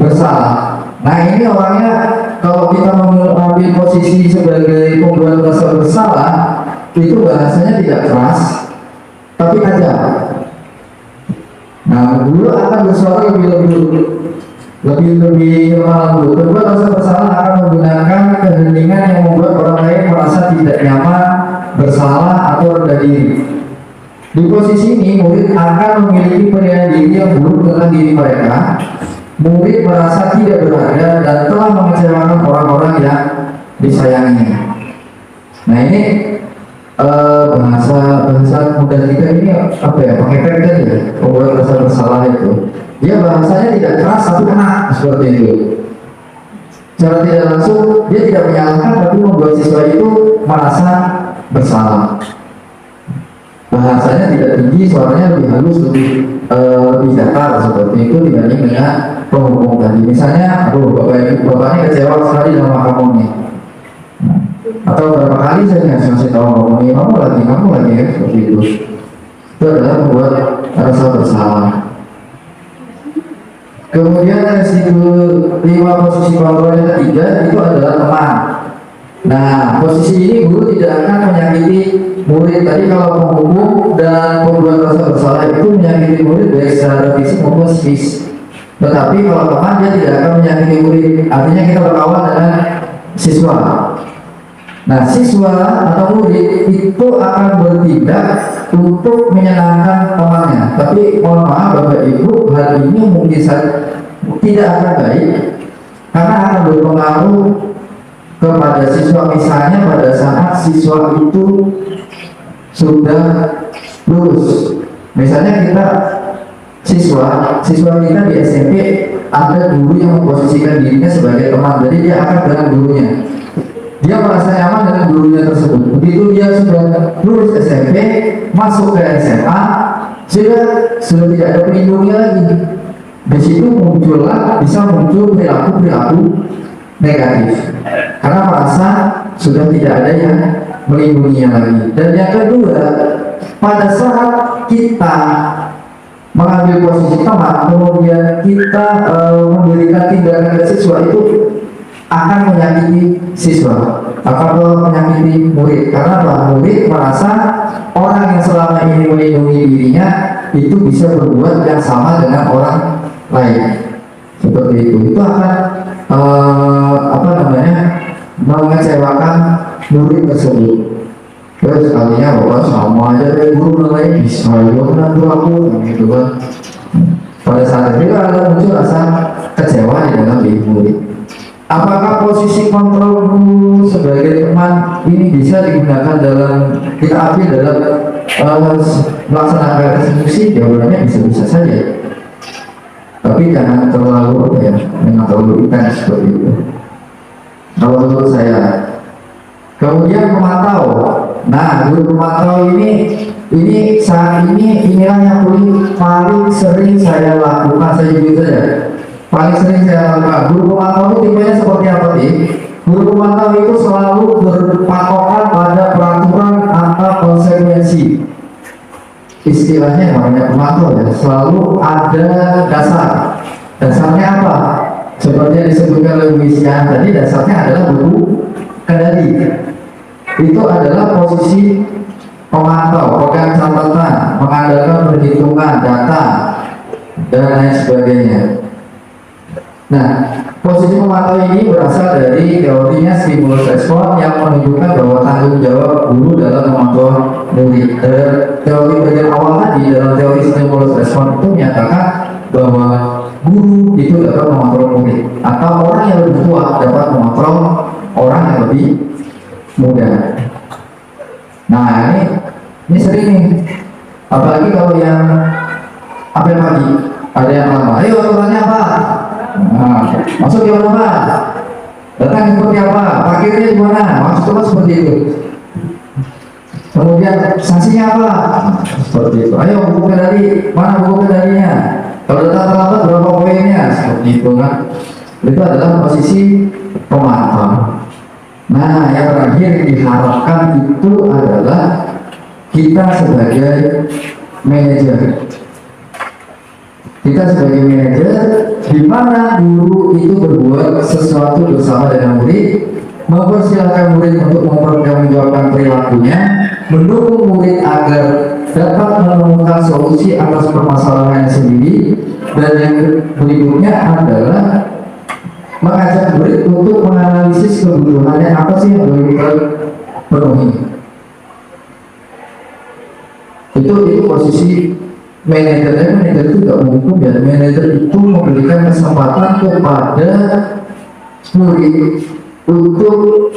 Speaker 3: bersalah. Nah ini orangnya kalau kita mengambil posisi sebagai pembuat rasa bersalah itu bahasanya tidak keras tapi tajam. Nah, guru akan bersuara lebih lembut. Kedua, rasa bersalah akan menggunakan keheningan yang membuat orang lain merasa tidak nyaman, bersalah atau rendah diri. Di posisi ini, murid akan memiliki penilaian diri yang buruk tentang diri mereka. Murid merasa tidak berharga dan telah mengecewakan orang-orang yang disayanginya. Nah ini bahasa muda kita ini apa ya, pengefek tadi ya, membuat rasa bersalah itu. Dia bahasanya tidak keras tapi kena seperti itu. Secara tidak langsung dia tidak menyalahkan tapi membuat siswa itu merasa bersalah. Bahasanya tidak tinggi, suaranya lebih halus, lebih datar seperti itu dibanding dengan penghukum tadi. Misalnya, bapaknya kecewa sekali sama kamu nih. Atau berapa kali saya ngasih tahu kamu lagi ya, seperti itu. Itu adalah membuat rasa bersalah. Kemudian residu 5 posisi kontrol yang ketiga itu adalah teman. Nah, posisi ini guru tidak akan menyakiti murid. Tadi kalau penghukum dan pembuat rasa bersalah itu menyakiti murid baik secara fisik maupun psikis. Tetapi kalau teman dia tidak akan menyakiti murid. Artinya kita berkawan dengan siswa. Nah, siswa atau murid itu akan bertindak untuk menyenangkan temannya. Tapi mohon maaf Bapak Ibu, hal ini mungkin tidak akan baik karena akan berpengaruh kepada siswa. Misalnya pada saat siswa itu sudah lulus, misalnya kita siswa kita di SMP ada guru yang memposisikan dirinya sebagai teman, jadi dia akan dengan gurunya. Dia merasa nyaman dengan gurunya tersebut. Begitu dia sudah lulus SMP, masuk ke SMA, sudah tidak ada pelindungnya lagi. Di situ bisa muncul perilaku negatif karena merasa sudah tidak ada yang melindunginya lagi. Dan yang kedua, pada saat kita mengambil posisi teman, kemudian kita memberikan tindakan ke siswa, itu akan menyakiti siswa, akan menyakiti murid. Karena murid merasa orang yang selama ini melindungi dirinya itu bisa berbuat yang sama dengan orang lain. Seperti itu akan mengecewakan murid tersebut. Terus kalinya bahwa sama aja dari guru lain bisa juga aku gitu kan. Pada saat itu ada muncul rasa kecewa di dalam diri murid. Apakah posisi kontrol guru sebagai teman ini bisa digunakan kita ambil dalam melaksanakan eksekusi? Jawabannya bisa saja. Tapi jangan terlalu intens seperti itu. Kalau menurut saya. Kemudian pemantau. Nah, guru pemantau ini saat inilah yang paling sering saya lakukan. Saya jujur saja. Paling sering saya lakukan. Guru pemantau itu tipenya seperti apa sih? Guru pemantau itu selalu berpatokan pada peraturan atau konsekuensi. Istilahnya namanya pemantau ya, selalu ada dasar. Dasarnya apa? Seperti yang disebutkan oleh Wisya tadi, dasarnya adalah buku kendali. Itu adalah posisi pemantau, pegang catatan, mengandalkan perhitungan data dan lain sebagainya. Nah, posisi pemantau ini berasal dari teorinya stimulus respon yang menunjukkan bahwa tanggung jawab guru dalam memantau murid. Teori bagian awal tadi dalam teori stimulus respon itu menyatakan bahwa guru itu dapat mengontrol murid, atau orang yang lebih tua dapat mengontrol orang yang lebih muda. Nah, ini sering nih, apalagi kalau yang apel pagi, ada yang lama. Ayo aturannya apa? Nah, masuk gimana Pak? Datang seperti apa? Parkirnya di mana? Maksudnya seperti itu. Kemudian sanksinya apa? Seperti itu. Ayo buku kendali, mana buku kendalinya? Kalau datang terlambat berapa poinnya? Seperti itu kan. Itu adalah posisi pemantau. Nah, yang terakhir diharapkan itu adalah kita sebagai manajer. Kita sebagai manajer, di mana guru itu berbuat sesuatu bersama dengan murid, mempersilahkan murid untuk mempertanggungjawabkan perilakunya, mendukung murid agar dapat menemukan solusi atas permasalahannya sendiri, dan yang berikutnya adalah mengajak murid untuk menganalisis kebutuhannya apa sih yang perlu kita penuhi. Itu posisi manajer. Manajer itu tidak menghukum ya. Manajer itu memberikan kesempatan kepada murid untuk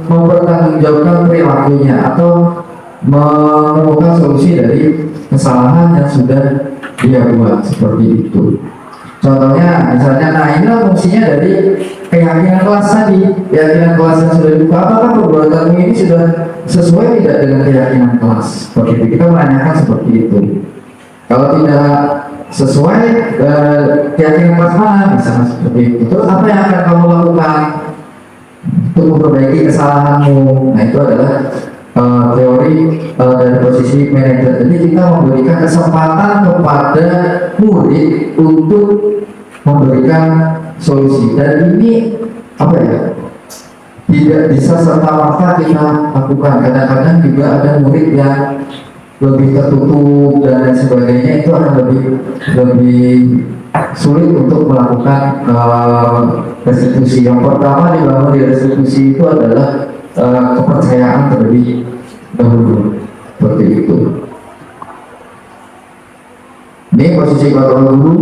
Speaker 3: mempertanggungjawabkan perilakunya atau menemukan solusi dari kesalahan yang sudah dia buat, seperti itu. Contohnya, misalnya, nah inilah fungsinya dari keyakinan kelas tadi. Keyakinan kelas yang sudah dibuka, apakah perbuatanmu ini sudah sesuai tidak dengan keyakinan kelas? Seperti itu, kita menanyakan seperti itu. Kalau tidak sesuai keyakinan kelas mana, misalnya seperti itu. Terus apa yang akan kamu lakukan untuk memperbaiki kesalahanmu? Nah, itu adalah teori dari posisi manajer. Jadi kita memberikan kesempatan kepada murid untuk memberikan solusi, dan ini apa ya, tidak bisa serta-merta kita lakukan. Kadang-kadang juga ada murid yang lebih tertutup dan lain sebagainya, itu akan lebih sulit untuk melakukan restitusi. Yang pertama dibangun di restitusi itu adalah kepercayaan terlebih dahulu, seperti itu. Ini posisi kontrol guru.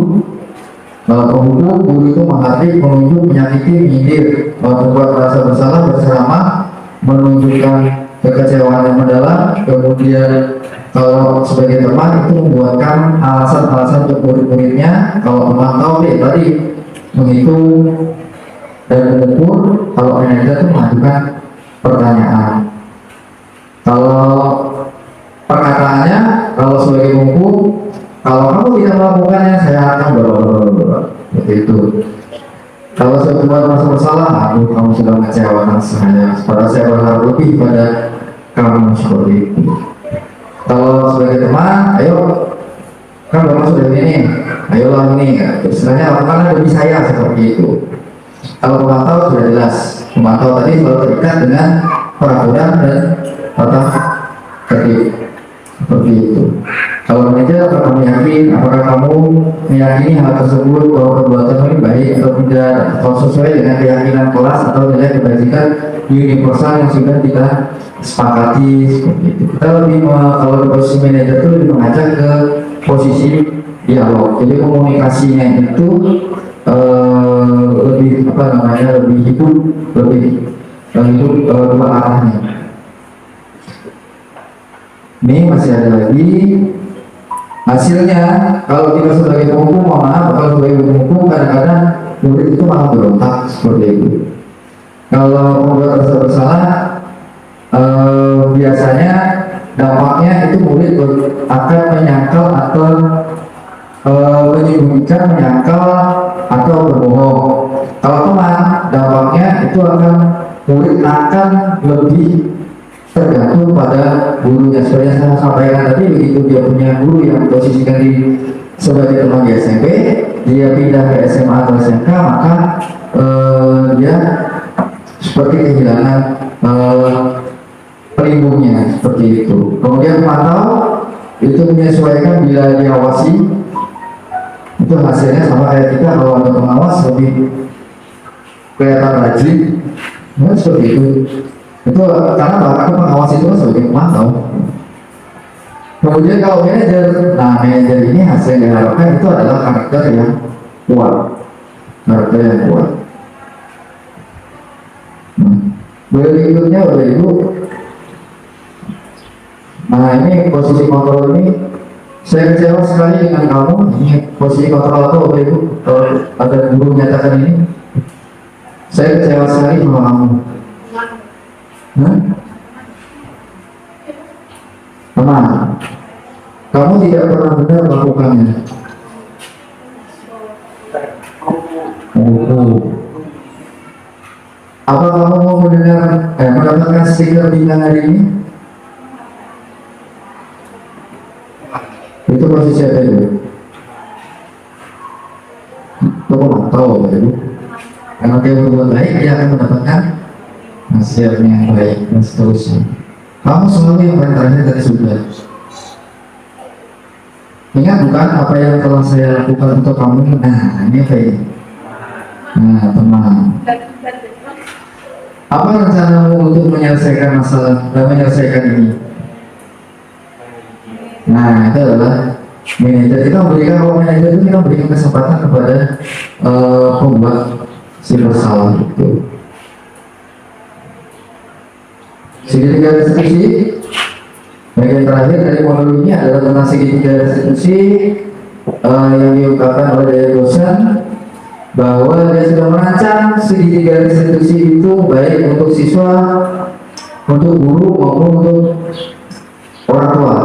Speaker 3: Penghukum guru itu menghardik, menunjuk, menyakiti, menyindir, membuat rasa bersalah, berceramah, menunjukkan kekecewaan yang mendalam, kemudian kalau sebagai teman itu membuatkan alasan-alasan untuk murid-muridnya. Kalau teman tahu deh tadi menghitung dan mengukur, kalau manajer itu mengajukan pertanyaan. Kalau perkataannya, kalau sebagai penghukum, kalau kamu tidak melakukannya, saya akan seperti itu. Kalau saya buat merasa bersalah, aduh kamu sudah mengecewakan saya. Pada saya berharap lebih pada kamu seperti itu. Kalau sebagai teman, ayo kan bapak sudah ini, ayolah ini. Istilahnya lakukanlah demi saya, seperti itu. Kalau pemantau sudah jelas. Pemantau tadi selalu terikat dengan peraturan dan tata tertib, seperti itu. Kalau manajer, apakah kamu yakin, apakah kamu meyakini hal tersebut bahwa perbuatan ini baik atau tidak, atau sesuai dengan keyakinan kelas atau nilai kebajikan universal yang sudah kita sepakati, seperti itu. Kita lebih kalau di posisi manajer itu lebih mengajak ke posisi dialog. Jadi komunikasinya itu lebih lebih hidup, lebih dua arahnya. Ini masih ada lagi hasilnya. Kalau kita sebagai penghukum, mohon maaf, kalau sebagai penghukum kadang-kadang murid itu malah berontak, seperti itu. Kalau membuat rasa bersalah, biasanya dampaknya itu murid akan menyangkal atau menyembunyikan, menyangkal atau berbohong. Kalau teman, dampaknya itu akan murid akan lebih tergantung pada gurunya. Sebenarnya saya sampaikan tadi, begitu dia punya guru yang posisikan di sebagai teman di SMP, dia pindah ke SMA atau SMK, maka dia seperti kehilangan pelindungnya, seperti itu. Kemudian pemantau itu menyesuaikan bila diawasi, itu hasilnya sama kayak kita. Kalau ada pengawas lebih kelihatan rajin, nah, seperti itu. Itu karena bahkan pengawas itu sebagai pemantau. Kemudian kalau manajer, nah manajer ini hasil yang diharapkan itu adalah karakter yang kuat, karakter yang kuat. Berikutnya Bapak Ibu, nah ini posisi kontrol ini saya kecewa sekali dengan kamu. Ini posisi kontrol apa Bapak Ibu? Kalau ada guru menyatakan ini, saya kecewa sekali sama kamu. Teman, kamu tidak pernah benar melakukannya. Apa kamu mau mendapatkan stiker bintang hari ini? Itu posisi apa itu? Kamu nggak tahu ya itu. Karena dia berbuat baik, dia akan mendapatkan hasilnya yang baik dan seterusnya. Kamu selalu yang paling terakhir tadi sudah. Ingat bukan apa yang telah saya lakukan untuk kamu? Nah, ini apa ini? Nah, teman. Apa rencanamu untuk menyelesaikan masalah dan menyelesaikan ini? Nah, itu adalah manajer. Kita memberikan, kalau manajer itu kita memberikan kesempatan kepada pembuat si bersalah itu. Segitiga restitusi, bagian terakhir dari modul ini adalah tentang segitiga restitusi yang diungkapkan oleh dosen bahwa dia sudah merancang segitiga restitusi itu baik untuk siswa, untuk guru maupun untuk orang tua.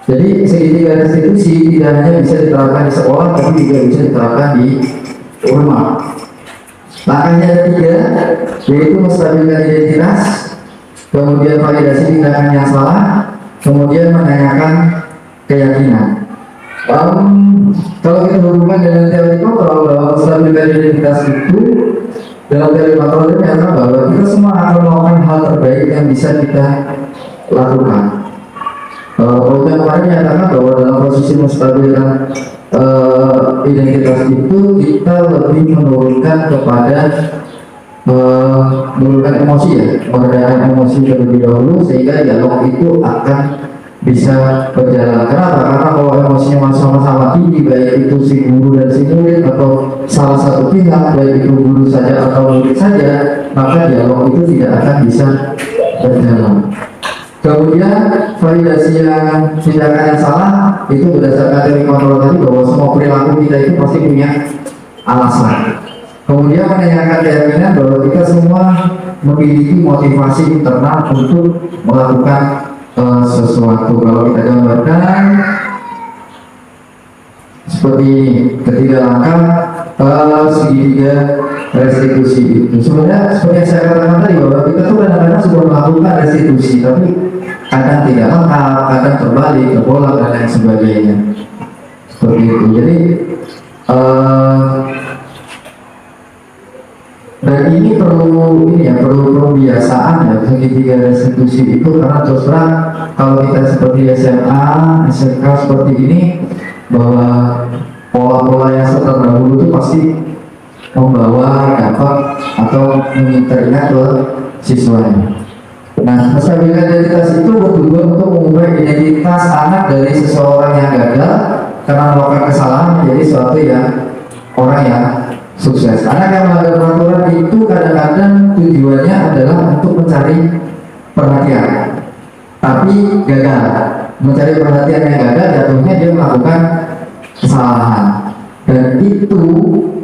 Speaker 3: Jadi segitiga restitusi tidak hanya bisa diterapkan di sekolah, tapi juga bisa diterapkan di rumah. Langkahnya ada 3, yaitu menstabilkan identitas, kemudian validasi tindakan yang salah, kemudian menanyakan keyakinan. Kalau kita hubungkan dengan teori kontrol, bahwa menstabilkan identitas itu dalam teori kontrol itu menyatakan bahwa kita semua akan melakukan hal terbaik yang bisa kita lakukan. Kalau yang kemarin menyatakan bahwa dalam posisi menstabilkan identitas itu kita lebih menurunkan kepada menurunkan emosi ya, meredakan emosi terlebih dahulu sehingga dialog itu akan bisa berjalan. Kenapa? Karena kalau emosinya sama-sama tinggi, baik itu si guru dan si murid atau salah satu pihak, baik itu guru saja atau murid saja, maka dialog itu tidak akan bisa berjalan. Kemudian validasi yang tindakan yang salah itu berdasarkan teori kontrol tadi bahwa semua perilaku kita itu pasti punya alasan. Kemudian menanyakan keyakinan bahwa kita semua memiliki motivasi internal untuk melakukan sesuatu. Kalau kita gambarkan seperti ini, ketiga langkah segitiga restitusi itu. Sebenarnya seperti yang saya katakan tadi bahwa kita tuh kadang-kadang sudah melakukan restitusi, tapi kadang tidak lengkap, kadang terbalik, terbolak dan lain sebagainya. Seperti itu. Jadi dan ini perlu pembiasaan ya, segitiga restitusi itu, karena terus terang kalau kita seperti SMA, SMK seperti ini, bahwa pola-pola yang terdahulu itu pasti membawa dampak atau teringat ke siswanya. Nah, kestabilan identitas itu bertujuan untuk mengubah identitas anak dari seseorang yang gagal karena melakukan kesalahan menjadi suatu yang orang yang sukses. Anak yang melanggar peraturan itu kadang-kadang tujuannya adalah untuk mencari perhatian, tapi gagal. Mencari perhatian yang gagal, jatuhnya dia melakukan kesalahan. Dan itu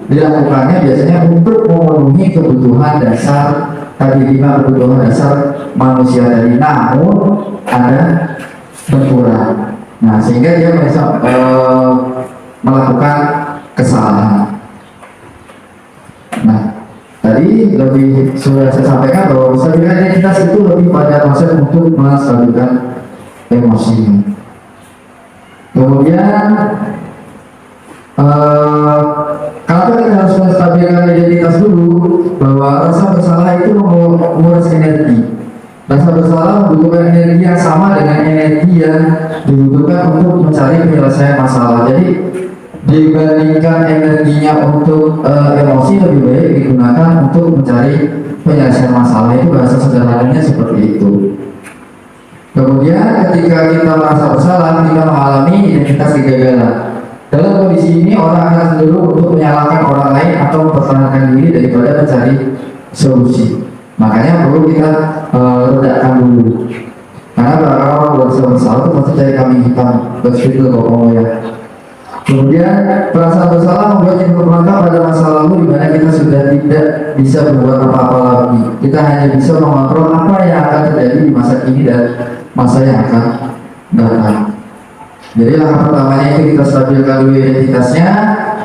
Speaker 3: dilakukannya biasanya untuk memenuhi kebutuhan dasar tadi, 5 kebutuhan dasar manusia tadi, namun ada benturan. Nah, sehingga dia bisa melakukan kesalahan. Nah, tadi lebih sudah saya sampaikan bahwa kestabilan identitas itu lebih pada konsep untuk menstabilkan emosi. Kemudian kenapa kita harus menstabilkan identitas dulu? Bahwa rasa bersalah itu menguras energi. Rasa bersalah membutuhkan energi yang sama dengan energi yang dibutuhkan untuk mencari penyelesaian masalah. Jadi dibandingkan energinya untuk emosi, lebih baik digunakan untuk mencari penyelesaian masalah. Itu bahasa sederhananya seperti itu. Kemudian ketika kita merasa bersalah, kita mengalami identitas kegagalan. Dalam kondisi ini orang akan cenderung untuk menyalahkan orang lain atau mempertahankan diri daripada mencari solusi. Makanya perlu kita redakan dulu. Karena kalau orang merasa bersalah itu pasti cari kambing hitam, begitu kok ya. Kemudian perasaan bersalah membuat kita terperangkap pada masa lalu di mana kita sudah tidak bisa berbuat apa-apa lagi. Kita hanya bisa mengontrol apa yang akan terjadi di masa kini dan masa yang akan datang. Jadi langkah pertamanya itu kita stabilkan dulu identitasnya.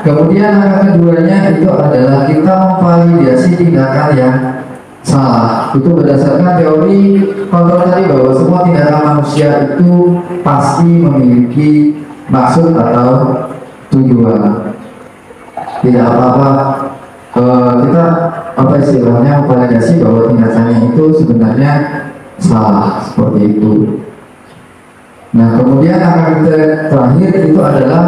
Speaker 3: Kemudian langkah keduanya itu adalah kita memvalidasi tindakan yang salah. Itu berdasarkan teori kontrol tadi bahwa semua tindakan manusia itu pasti memiliki maksud atau tujuan. Tidak apa-apa kita apa istilahnya memvalidasi bahwa tindakannya itu sebenarnya salah, seperti itu. Nah, kemudian langkah terakhir itu adalah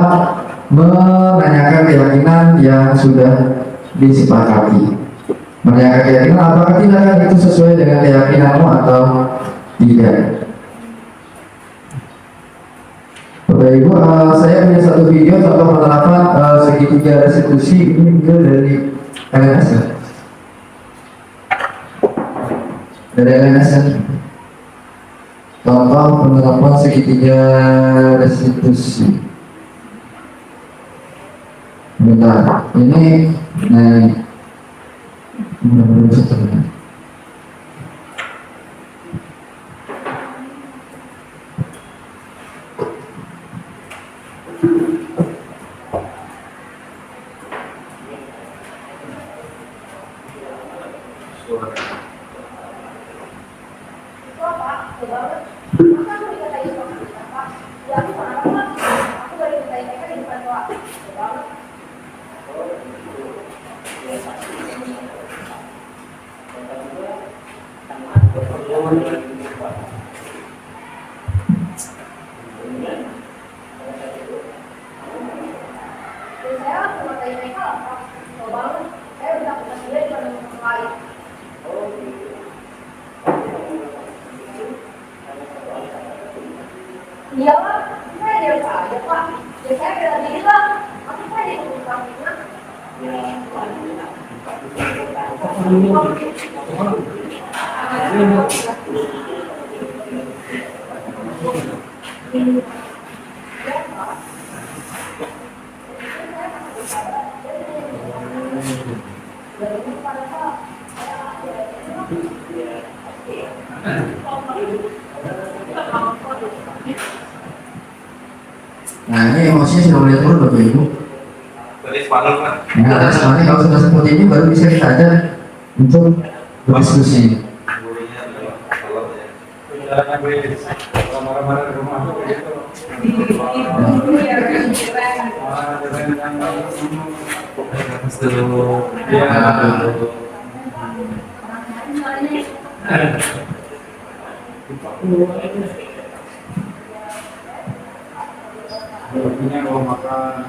Speaker 3: menanyakan keyakinan yang sudah disepakati. Menanyakan keyakinan apakah tindakan itu sesuai dengan keyakinanmu atau tidak. Bapak Ibu, saya punya satu video contoh penerapan segitiga restitusi. Ini video dari LNS ya? Dari LNS ya? Contoh penerapan segitiga restitusi. Bentar, ini belum seterusnya.
Speaker 5: Iya Pak, saya dia aja Pak. Ya saya bela diri Pak. Aku saya dihukum Pak.
Speaker 3: Nah ini emosinya sudah mulai turun Bapak Ibu. Nah soalnya kalau sudah seperti ini baru bisa kita ajak untuk berdiskusi.
Speaker 2: Marah-marah di rumah tuh begitu. Punya kalau makan.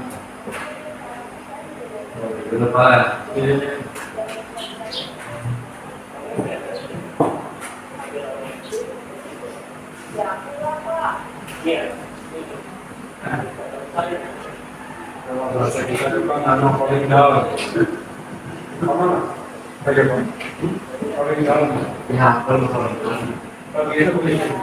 Speaker 2: Kalau bahasa kita itu kan anak paling dalam. Apa? Bagaimana? Paling dalam.
Speaker 3: Ya,
Speaker 2: Bagi itu begitu.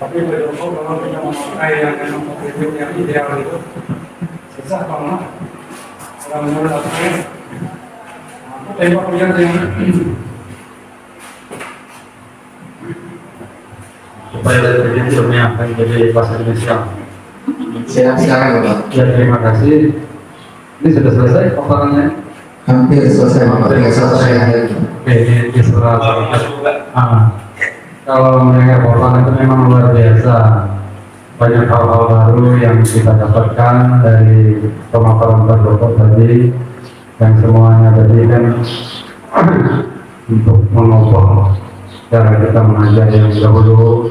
Speaker 2: Tapi belum kalau punya memakai yang memang hidup yang ideal itu susah banget. Kalau menurut aku, aku tembak lihat yang supaya dari hidupnya akan jadi bahasa Indonesia.
Speaker 3: silakan Bapak.
Speaker 2: Ya terima kasih. Ini sudah selesai paparannya.
Speaker 3: Hampir selesai Bapak, tinggal selesai akhir.
Speaker 2: Oke, ini diserah. Kalau mendengar paparan itu memang luar biasa. Banyak hal-hal baru yang kita dapatkan dari pemaparan Pak Joko tadi, yang semuanya tadi kan untuk mengubah cara kita mengajar yang dahulu,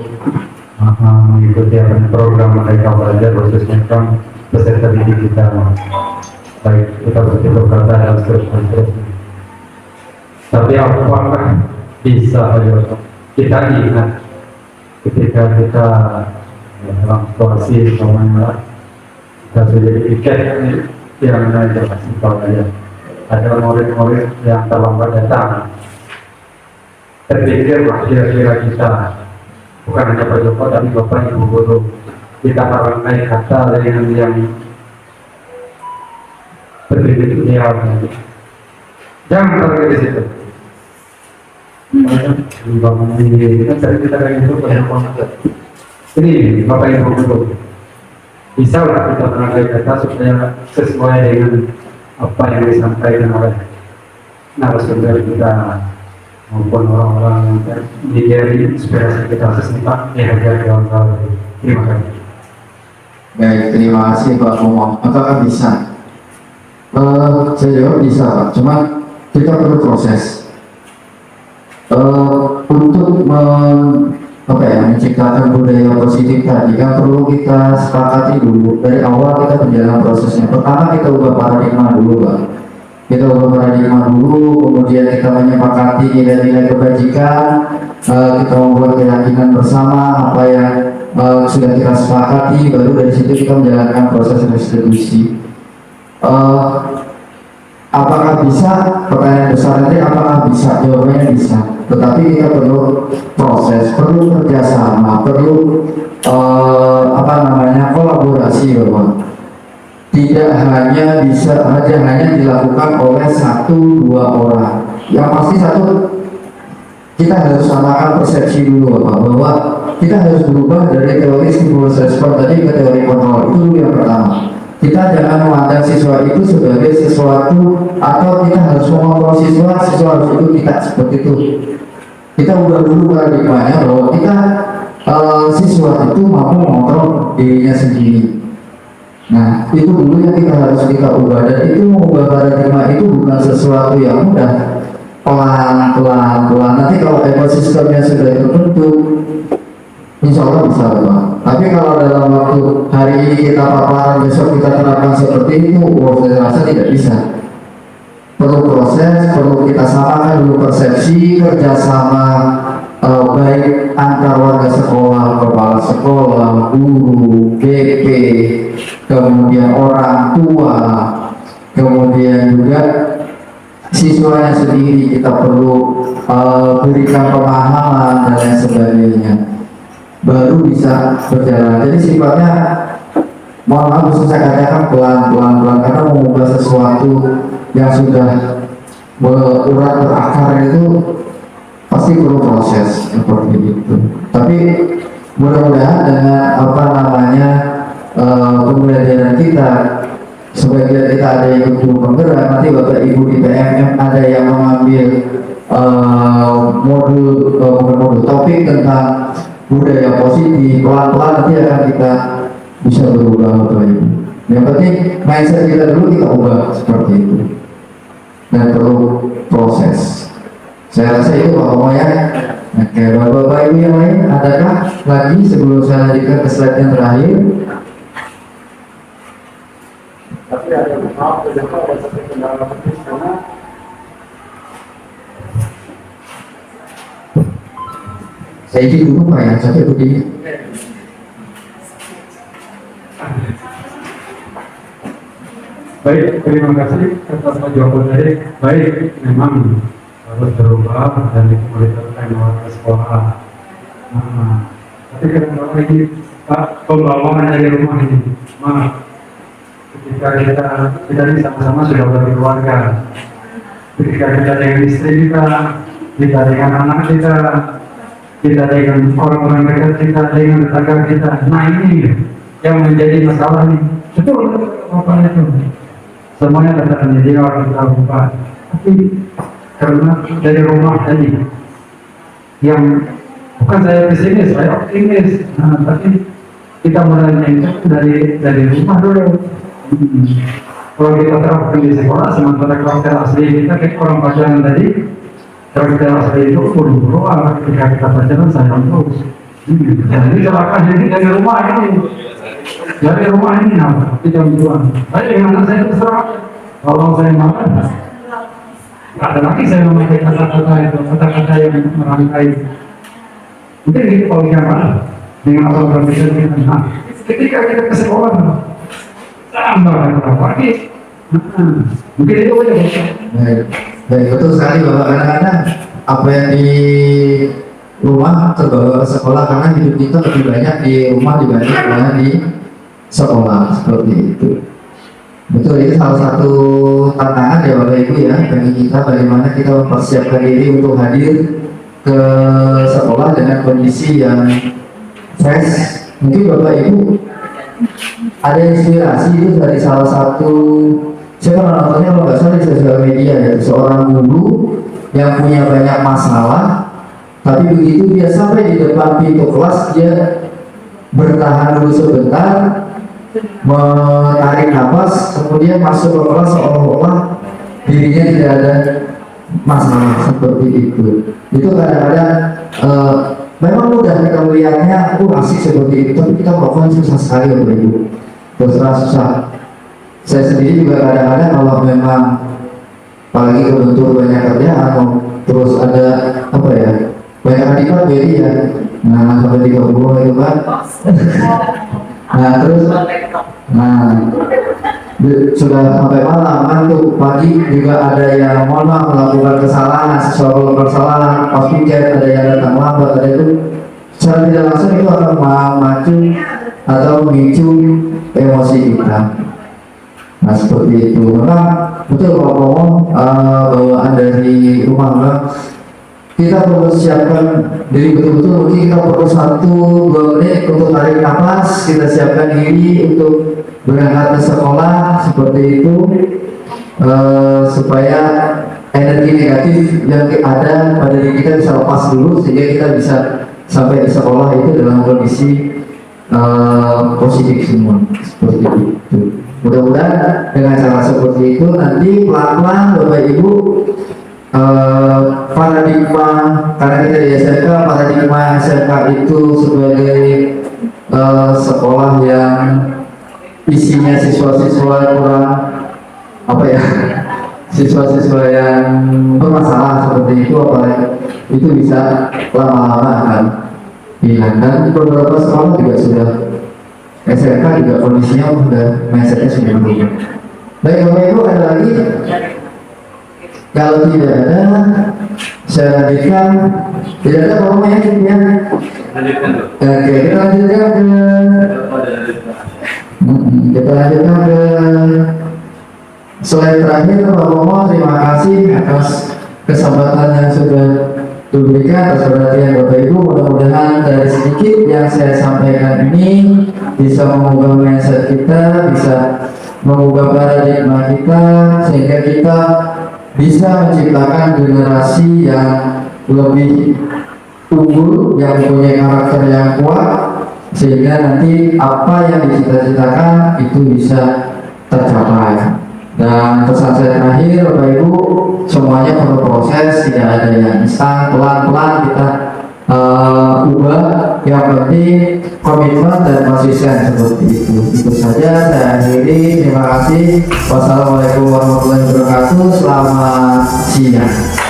Speaker 2: mengikuti program mereka belajar khususnya kan peserta didik kita, baik kita bertutur kata dan seterusnya. Tapi apakah bisa kita ingat ketika kita dalam situasi namanya kita sudah jadi tiket yang saya kasih tahu aja ada murid-murid yang terlambat datang, terpikirlah kira-kira kita bukan hanya Pak Joko tapi Bapak Ibu guru kita pakai kata dengan yang berbeda ideal. Jangan terlalu di situ. Bangun ini kan sering kita kayak gitu ini Bapak Ibu guru bisa lah kita mengajar kata supaya sesuai dengan apa yang disampaikan oleh narasumber kita maupun orang-orang yang menjadi inspirasi kita sesempat dihajar kawan-kawan. Terima kasih.
Speaker 3: Baik, terima kasih Pak Muhammad. Apakah bisa? Saya jawab bisa Pak, cuma kita perlu proses untuk menciptakan budaya positif tadi kan perlu kita sepakati dulu dari awal kita berjalan prosesnya. Pertama kita ubah paradigma dulu Pak. Kita ubah paradigma dulu, kemudian kita menyepakati nilai-nilai kebajikan, kita membuat keyakinan bersama apa yang sudah kita sepakati, baru dari situ kita menjalankan proses restitusi. Apakah bisa? Pertanyaan besar tadi apakah bisa? Jawabannya bisa. Tetapi kita perlu proses, perlu kerjasama, perlu kolaborasi Bapak. Tidak hanya dilakukan oleh 1-2 orang. Yang pasti kita harus samakan persepsi dulu Bapak, bahwa kita harus berubah dari teori stimulus respon tadi ke teori kontrol. Itu dulu yang pertama. Kita jangan memandang siswa itu sebagai sesuatu atau kita harus mengontrol siswa harus itu kita seperti itu. Kita ubah dulu paradigmanya bahwa kita siswa itu mampu mengontrol dirinya sendiri. Nah, itu dulu yang kita ubah, dan itu mengubah paradigma itu bukan sesuatu yang mudah. Pelan. Nanti kalau ekosistemnya sudah terbentuk, insya Allah bisa ubah. Tapi kalau dalam waktu hari ini kita paparan, besok kita terapkan seperti itu, saya rasa tidak bisa. Perlu proses, perlu kita samakan dulu persepsi, kerjasama baik antar warga sekolah, kepala sekolah, guru, GP, kemudian orang tua, kemudian juga siswanya sendiri kita perlu berikan pemahaman dan lain sebagainya, baru bisa berjalan. Jadi sifatnya, mohon maaf saya katakan pelan karena mengubah sesuatu yang sudah berurat berakar itu pasti perlu proses seperti itu. Tapi mudah-mudahan dengan pembelajaran kita, sebagian kita ada yang ikut penggerak, nanti Bapak Ibu di PMM ada yang mengambil modul topik tentang budaya positif, pelan-pelan nanti akan kita bisa berubah Bapak Ibu. Yang penting mindset kita dulu kita ubah seperti itu, dan perlu proses. Saya rasa itu Pak Omo ya. Oke, Bapak Ibu yang lain, adakah lagi sebelum saya lanjutkan ke slide yang terakhir?
Speaker 2: Tapi ada maaf, ada satu kendala teknis karena
Speaker 3: Saya izin dulu Pak ya, sampai begini.
Speaker 2: baik, terima kasih atas jawaban dari baik, memang harus berubah dan dikembalikan warga sekolah. Tapi kadang-kadang lagi Pak, pembawaan dari rumah ini, maaf, ketika kita ini sama-sama sudah berkeluarga, ketika kita dengan istri kita dengan anak kita dengan orang-orang dekat kita, dengan tetangga kita. Nah ini yang menjadi masalah nih. Betul apa itu? Semuanya katakan jadi orang kita lupa. Tapi karena dari rumah tadi yang bukan saya pesimis, saya optimis. Nah, tapi kita mulainya itu dari rumah dulu. Kalau kita terapkan di sekolah, sementara karakter asli kita kayak orang pacaran tadi, karakter asli itu buru-buru ketika kita pacaran sayang terus. Jadi celaka jadi dari rumah ini apa? Tidak tuan. Tapi dengan saya terserah. Kalau saya makan, nggak ada lagi saya memakai kata-kata yang merangkai. Mungkin gitu kalau kita dengan apa berbeda kita. Nah, ketika kita ke sekolah, tambah lagi. Mungkin itu aja.
Speaker 3: Baik, betul sekali Bapak. Kadang-kadang apa yang di rumah terbawa ke sekolah, karena hidup kita lebih banyak di rumah dibanding di sekolah, seperti itu. Betul, itu salah satu tantangan ya Bapak Ibu ya bagi kita, bagaimana kita mempersiapkan diri untuk hadir ke sekolah dengan kondisi yang fresh. Mungkin Bapak Ibu ada inspirasi itu dari salah satu, saya pernah nontonnya kalau nggak salah di sosial media ya, seorang guru yang punya banyak masalah, tapi begitu dia sampai di depan pintu kelas, dia bertahan dulu sebentar, menarik nafas, kemudian masuk ke kelas seolah-olah dirinya tidak ada masalah seperti itu. Itu kadang-kadang memang mudah kita melihatnya, asik seperti itu, tapi kita melakukan susah sekali Bapak Ibu. Terus susah. Saya sendiri juga kadang-kadang kalau memang apalagi kebentur banyak kerjaan, terus ada apa ya, banyak adipat jadi ya, nah sampai 30 itu kan. Nah terus, sudah sampai malam kan tuh, pagi juga ada yang mohon maaf melakukan kesalahan, sesuatu kesalahan, pas piket ada yang datang lambat, ada itu secara tidak langsung itu akan memacu atau memicu emosi kita. Nah seperti itu. Memang betul Pak Omo, bawaan dari rumah kita perlu siapkan diri betul-betul. Mungkin kita perlu 1-2 menit untuk tarik nafas, kita siapkan diri untuk berangkat ke sekolah seperti itu, supaya energi negatif yang ada pada diri kita bisa lepas dulu, sehingga kita bisa sampai di sekolah itu dalam kondisi positif semua, seperti itu. Mudah-mudahan dengan cara seperti itu nanti pelan-pelan Bapak Ibu paradigma, karena kita di SMK, paradigma SMK itu sebagai sekolah yang isinya siswa-siswa kurang siswa-siswa yang bermasalah seperti itu, apalagi itu bisa lama-lama akan hilang. Dan beberapa sekolah juga sudah SMK juga kondisinya sudah mindsetnya sudah berubah. Baik Bapak Ibu, ada lagi? Kalau tidak ada, saya lanjutkan. Tidak ada Bapak ya? Oke, kita lanjutkan ke slide terakhir. Pak Romo, terima kasih atas kesempatan yang sudah diberikan, atas perhatian Bapak Ibu. Mudah-mudahan dari sedikit yang saya sampaikan ini bisa mengubah mindset kita, bisa mengubah paradigma kita, sehingga kita bisa menciptakan generasi yang lebih unggul, yang punya karakter yang kuat, sehingga nanti apa yang dicita-citakan itu bisa tercapai. Dan pesan saya terakhir Bapak Ibu, semuanya perlu proses, tidak ada yang instan, pelan-pelan kita ubah. Yang penting komitmen dan konsisten seperti itu. Itu saja saya akhiri. Terima kasih. Wassalamualaikum warahmatullahi wabarakatuh. Selamat siang.